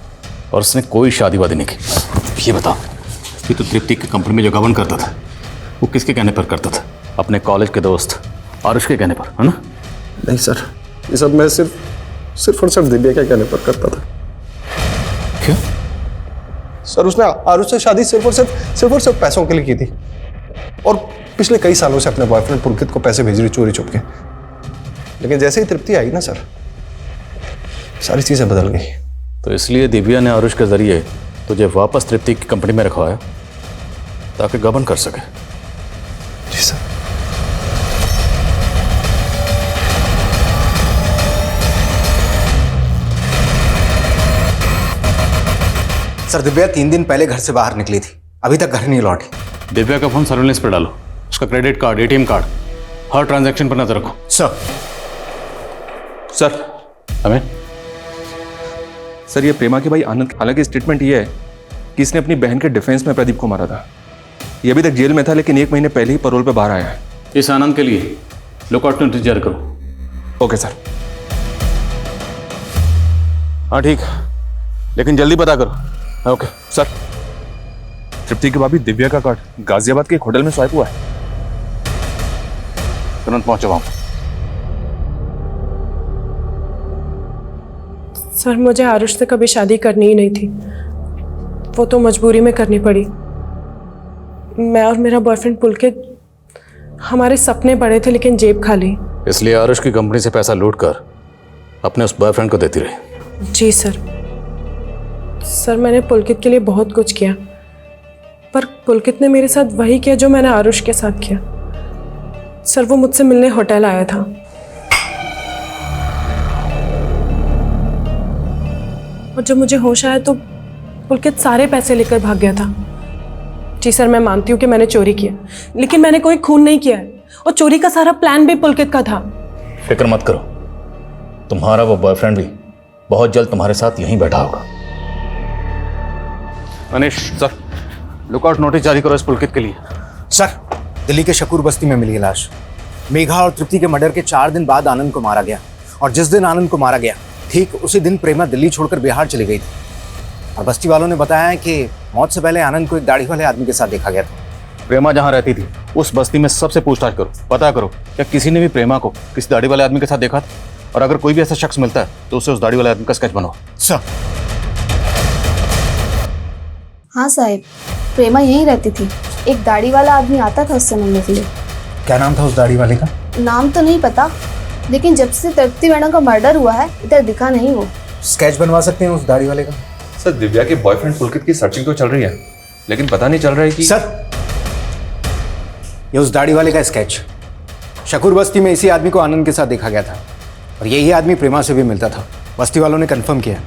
और उसने कोई शादी वादी नहीं की। ये बता कि तू तृप्ति की कंपनी में जो गबन करता था वो किसके कहने पर करता था? अपने कॉलेज के दोस्त आरुष के कहने पर, है ना? नहीं सर, ये सब मैं सिर्फ और सिर्फ दिव्या के कहने पर करता था। क्यों? सर उसने आरुष से शादी सिर्फ और सिर्फ पैसों के लिए की थी, और पिछले कई सालों से अपने बॉयफ्रेंड पुलकित को पैसे भेज रही चोरी छुप के। लेकिन जैसे ही तृप्ति आई ना सर, सारी चीजें बदल गई। तो इसलिए दिव्या ने आरुष के जरिए तुझे वापस तृप्ति की कंपनी में रखवाया ताकि गबन कर सके। जी सर। सर दिव्या 3 दिन पहले घर से बाहर निकली थी, अभी तक घर नहीं लौटी। दिव्या का फोन सर्वेलेंस पर डालो, उसका क्रेडिट कार्ड, एटीएम कार्ड, हर ट्रांजैक्शन पर नजर रखो। सर हमें सर, ये प्रेमा के भाई आनंद, हालांकि स्टेटमेंट ये है कि इसने अपनी बहन के डिफेंस में प्रदीप को मारा था। ये अभी तक जेल में था, लेकिन 1 महीने पहले ही पैरोल पे बाहर आया है। इस आनंद के लिए लुकआउट नोटिस जारी करो। Okay sir. हाँ ठीक, लेकिन जल्दी पता करो। Okay sir. तृप्ति की भाभी दिव्या का कार्ड गाजियाबाद के एक होटल में स्वाइप हुआ है। तुरंत पहुंचो वहां। सर मुझे आरुष से कभी शादी करनी ही नहीं थी, वो तो मजबूरी में करनी पड़ी। मैं और मेरा बॉयफ्रेंड पुलकित, हमारे सपने बड़े थे लेकिन जेब खाली। इसलिए आरुष की कंपनी से पैसा लूट कर अपने उस बॉयफ्रेंड को देती रही। जी सर। सर मैंने पुलकित के लिए बहुत कुछ किया, पर पुलकित ने मेरे साथ वही किया जो मैंने आरुष के साथ किया। सर वो मुझसे मिलने होटल आया था, और जब मुझे होश आया तो पुलकित सारे पैसे लेकर भाग गया था। जी सर, मैं मानती हूँ कि मैंने चोरी किया, लेकिन मैंने कोई खून नहीं किया है, और चोरी का सारा प्लान भी पुलकित का था। फिक्र मत करो, तुम्हारा वो बॉयफ्रेंड भी बहुत जल्द तुम्हारे साथ यहीं बैठा होगा। अनिश सर, लुकआउट नोटिस जारी करो इस पुलकित के लिए। सर, दिल्ली के शकूर बस्ती में मिली है लाश। मेघा और तृप्ति के मर्डर के 4 दिन बाद आनंद को मारा गया, और जिस दिन आनंद को मारा गया ठीक उसी दिन प्रेमा दिल्ली छोड़कर बिहार चली गई थी। और बस्ती वालों ने बताया है कि मौत से पहले आनंद को एक दाढ़ी वाले आदमी के साथ देखा गया था। प्रेमा जहाँ रहती थी उस बस्ती में सबसे पूछताछ करो, पता करो क्या किसी ने भी प्रेमा को किसी दाढ़ी वाले आदमी के साथ देखा था, और अगर कोई भी ऐसा शख्स मिलता है तो उसे उस दाढ़ी वाले आदमी का स्केच बनाओ। सर। हाँ साहब, प्रेमा यहीं रहती थी। एक दाढ़ी वाला आदमी आता था उससे मिलने के लिए। क्या नाम था उस दाढ़ी वाले का? नाम तो नहीं पता, लेकिन जब से तृप्ति मैडम का मर्डर हुआ है इधर दिखा नहीं वो। स्केच बनवा सकते हैं उस दाढ़ी वाले का? सर, दिव्या के बॉयफ्रेंड पुलकित की सर्चिंग तो चल रही है, लेकिन पता नहीं चल रहा है कि सर, ये उस दाढ़ी वाले का स्केच। शकूर बस्ती में इसी आदमी को आनंद के साथ देखा गया था, और यही आदमी प्रेमा से भी मिलता था। बस्ती वालों ने कंफर्म किया।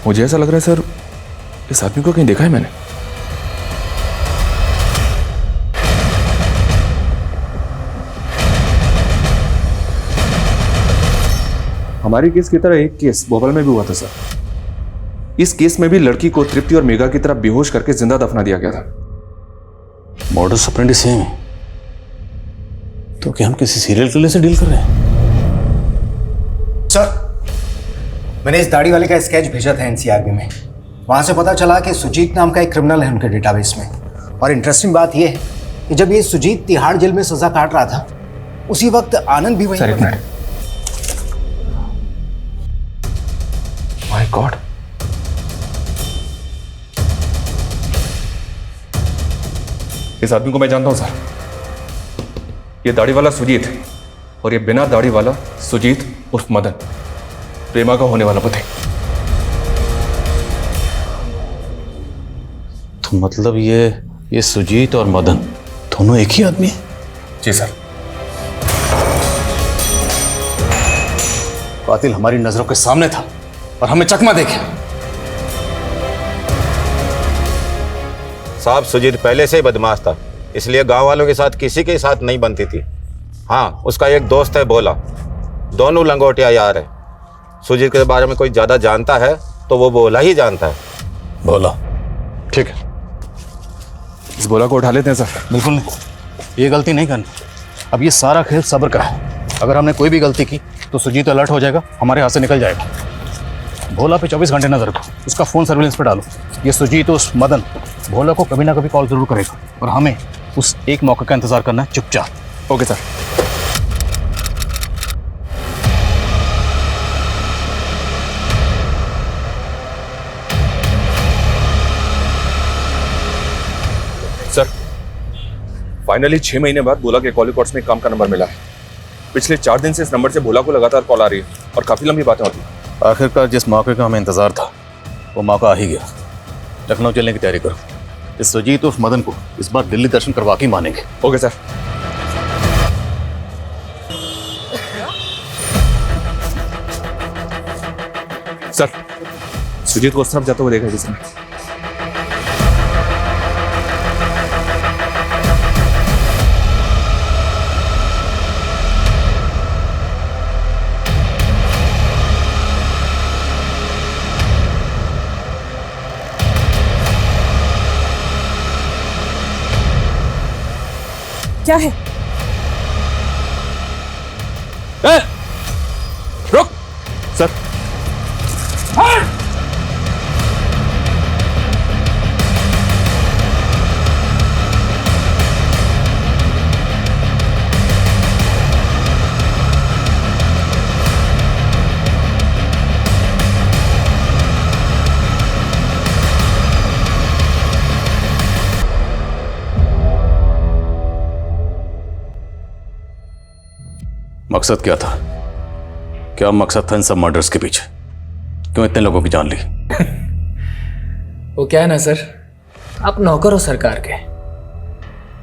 मुझे ऐसा लग रहा है सर, इस आदमी को कहीं देखा है मैंने। हमारे केस की तरह एक केस भोपाल में भी हुआ था सर। इस केस में भी लड़की को तृप्ति और मेघा की तरह बेहोश करके जिंदा दफना दिया गया था। मॉडस ऑपरेंडी सेम है, तो क्या हम किसी सीरियल किलर से डील कर रहे हैं? सर, मैंने इस दाढ़ी वाले का स्केच भेजा था एनसीआरबी में। वहां से पता चला कि सुजीत नाम का एक क्रिमिनल है उनके डेटाबेस में। और इंटरेस्टिंग बात यह है कि जब ये सुजीत तिहाड़ जेल में सजा काट रहा था, उसी वक्त आनंद भी वहीं पर था। माय गॉड, इस आदमी को मैं जानता हूं सर। ये दाढ़ी वाला सुजीत, और ये बिना दाढ़ी वाला सुजीत उर्फ मदन, प्रेमा का होने वाला पति। तो मतलब ये सुजीत और मदन दोनों एक ही आदमी है? जी सर। कातिल हमारी नजरों के सामने था और हमें चकमा देखे। साहब, सुजीत पहले से ही बदमाश था, इसलिए गांव वालों के साथ किसी के साथ नहीं बनती थी। हाँ, उसका एक दोस्त है भोला, दोनों लंगोटिया यार है। सुजीत के बारे में कोई ज्यादा जानता है तो वो भोला ही जानता है। भोला, ठीक है, इस भोला को उठा लेते हैं सर। बिल्कुल नहीं, ये गलती नहीं करनी। अब ये सारा खेल सब्र का है। अगर हमने कोई भी गलती की तो सुजीत अलर्ट हो जाएगा, हमारे हाथ से निकल जाएगा। भोला पे 24 घंटे नजर रखो, उसका फोन सर्विलेंस पे डालो। ये सुजीत उस मदन भोला को कभी ना कभी कॉल जरूर करेगा, और हमें उस एक मौके का इंतजार करना है चुपचाप। Okay sir. सर, फाइनली 6 महीने बाद भोला के कॉल रिकॉर्ड्स में काम का नंबर मिला है। पिछले 4 दिन से इस नंबर से भोला को लगातार कॉल आ रही है, और काफी लंबी बातें होती हैं। आखिरकार जिस मौके का हमें इंतजार था वो मौका आ ही गया। लखनऊ चलने की तैयारी करो। इस सुजीत उर्फ मदन को इस बार दिल्ली दर्शन करवा के मानेंगे। Okay sir. सर, सुजीत को उस तरफ जाते हुए देखा किसी ने। क्या है? रुक सर। मकसद क्या था? क्या मकसद था इन सब मर्डर्स के पीछे? क्यों इतने लोगों की जान ली? वो क्या है ना सर, आप नौकर हो सरकार के,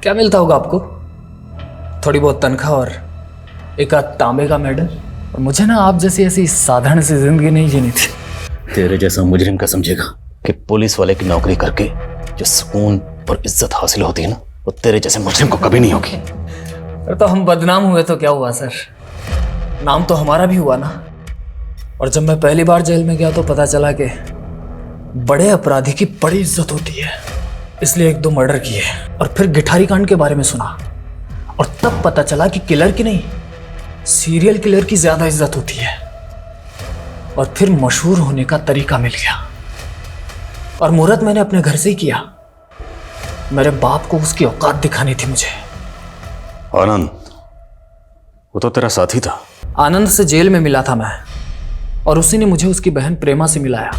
क्या मिलता होगा आपको? थोड़ी बहुत तनख्वाह और एक आध तांबे का मेडल। और मुझे ना आप जैसी ऐसी साधारण सी जिंदगी नहीं जीनी थी। तेरे जैसा मुजरिम का समझेगा कि पुलिस वाले की नौकरी करके जो सुकून और इज्जत हासिल होती है ना, वो तेरे जैसे मुजरिम को कभी नहीं होगी। अरे तो हम बदनाम हुए तो क्या हुआ सर, नाम तो हमारा भी हुआ ना। और जब मैं पहली बार जेल में गया तो पता चला कि बड़े अपराधी की बड़ी इज्जत होती है, इसलिए एक दो मर्डर किए। और फिर गिठारी कांड के बारे में सुना और तब पता चला कि किलर की नहीं, सीरियल किलर की ज्यादा इज्जत होती है। और फिर मशहूर होने का तरीका मिल गया और मुहूर्त मैंने अपने घर से ही किया। मेरे बाप को उसकी औकात दिखानी थी मुझे। आनंद, वो तो तेरा साथी था। आनंद से जेल में मिला था मैं, और उसी ने मुझे उसकी बहन प्रेमा से मिलाया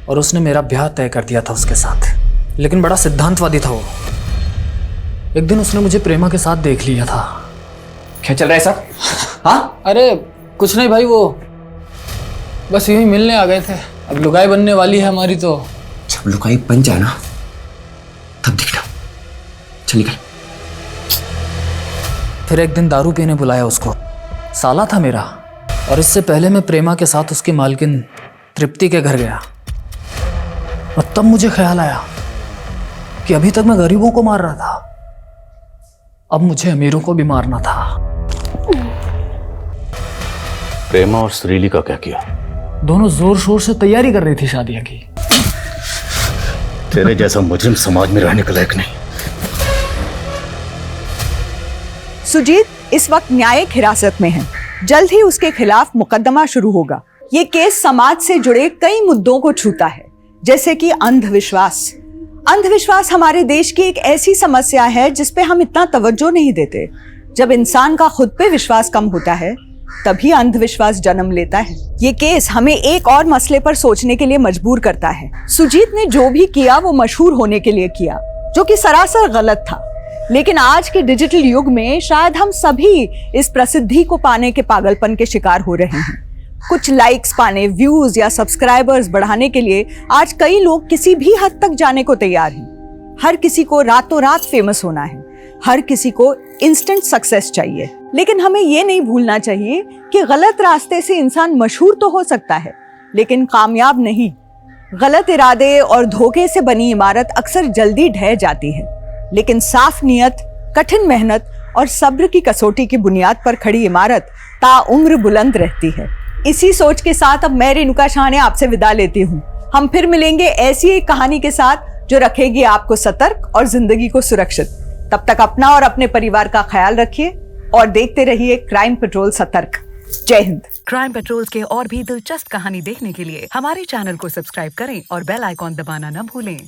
और उसने मेरा ब्याह तय कर दिया था उसके साथ। लेकिन बड़ा सिद्धांतवादी था वो। एक दिन उसने मुझे प्रेमा के साथ देख लिया था। क्या चल रहा है साहब? हाँ? अरे कुछ नहीं भाई, वो बस यूं ही मिलने आ गए थे। अब लुगाई बनने वाली है हमारी तो। जब लुगाई बन जाए ना तब देखना। चल निकल। फिर एक दिन दारू पीने बुलाया उसको। साला था मेरा, और इससे पहले मैं प्रेमा के साथ उसकी मालकिन तृप्ति के घर गया। और तब मुझे ख्याल आया कि अभी तक मैं गरीबों को मार रहा था, अब मुझे अमीरों को भी मारना था। प्रेमा और श्रीली का क्या किया? दोनों जोर शोर से तैयारी कर रही थी शादी की। तेरे जैसा मुजरिम समाज में रहने के लायक नहीं। सुजीत इस वक्त न्यायिक हिरासत में है। जल्द ही उसके खिलाफ मुकदमा शुरू होगा। ये केस समाज से जुड़े कई मुद्दों को छूता है, जैसे कि अंधविश्वास। अंधविश्वास हमारे देश की एक ऐसी समस्या है जिस पे हम इतना तवज्जो नहीं देते। जब इंसान का खुद पे विश्वास कम होता है तभी अंधविश्वास जन्म लेता है। ये केस हमें एक और मसले पर सोचने के लिए मजबूर करता है। सुजीत ने जो भी किया वो मशहूर होने के लिए किया, जो कि सरासर गलत था। लेकिन आज के डिजिटल युग में शायद हम सभी इस प्रसिद्धि को पाने के पागलपन के शिकार हो रहे हैं। कुछ लाइक्स पाने, व्यूज या सब्सक्राइबर्स बढ़ाने के लिए आज कई लोग किसी भी हद तक जाने को तैयार हैं। हर किसी को रातों रात फेमस होना है, हर किसी को इंस्टेंट सक्सेस चाहिए। लेकिन हमें ये नहीं भूलना चाहिए कि गलत रास्ते से इंसान मशहूर तो हो सकता है लेकिन कामयाब नहीं। गलत इरादे और धोखे से बनी इमारत अक्सर जल्दी ढह जाती है, लेकिन साफ नियत, कठिन मेहनत और सब्र की कसौटी की बुनियाद पर खड़ी इमारत ताउम्र बुलंद रहती है। इसी सोच के साथ अब मैं रेणुका शाह ने आपसे विदा लेती हूँ। हम फिर मिलेंगे ऐसी एक कहानी के साथ जो रखेगी आपको सतर्क और जिंदगी को सुरक्षित। तब तक अपना और अपने परिवार का ख्याल रखिए और देखते रहिए क्राइम पेट्रोल सतर्क। जय हिंद। क्राइम पेट्रोल के और भी दिलचस्प कहानी देखने के लिए हमारे चैनल को सब्सक्राइब करें और बेल आइकॉन दबाना न भूलें।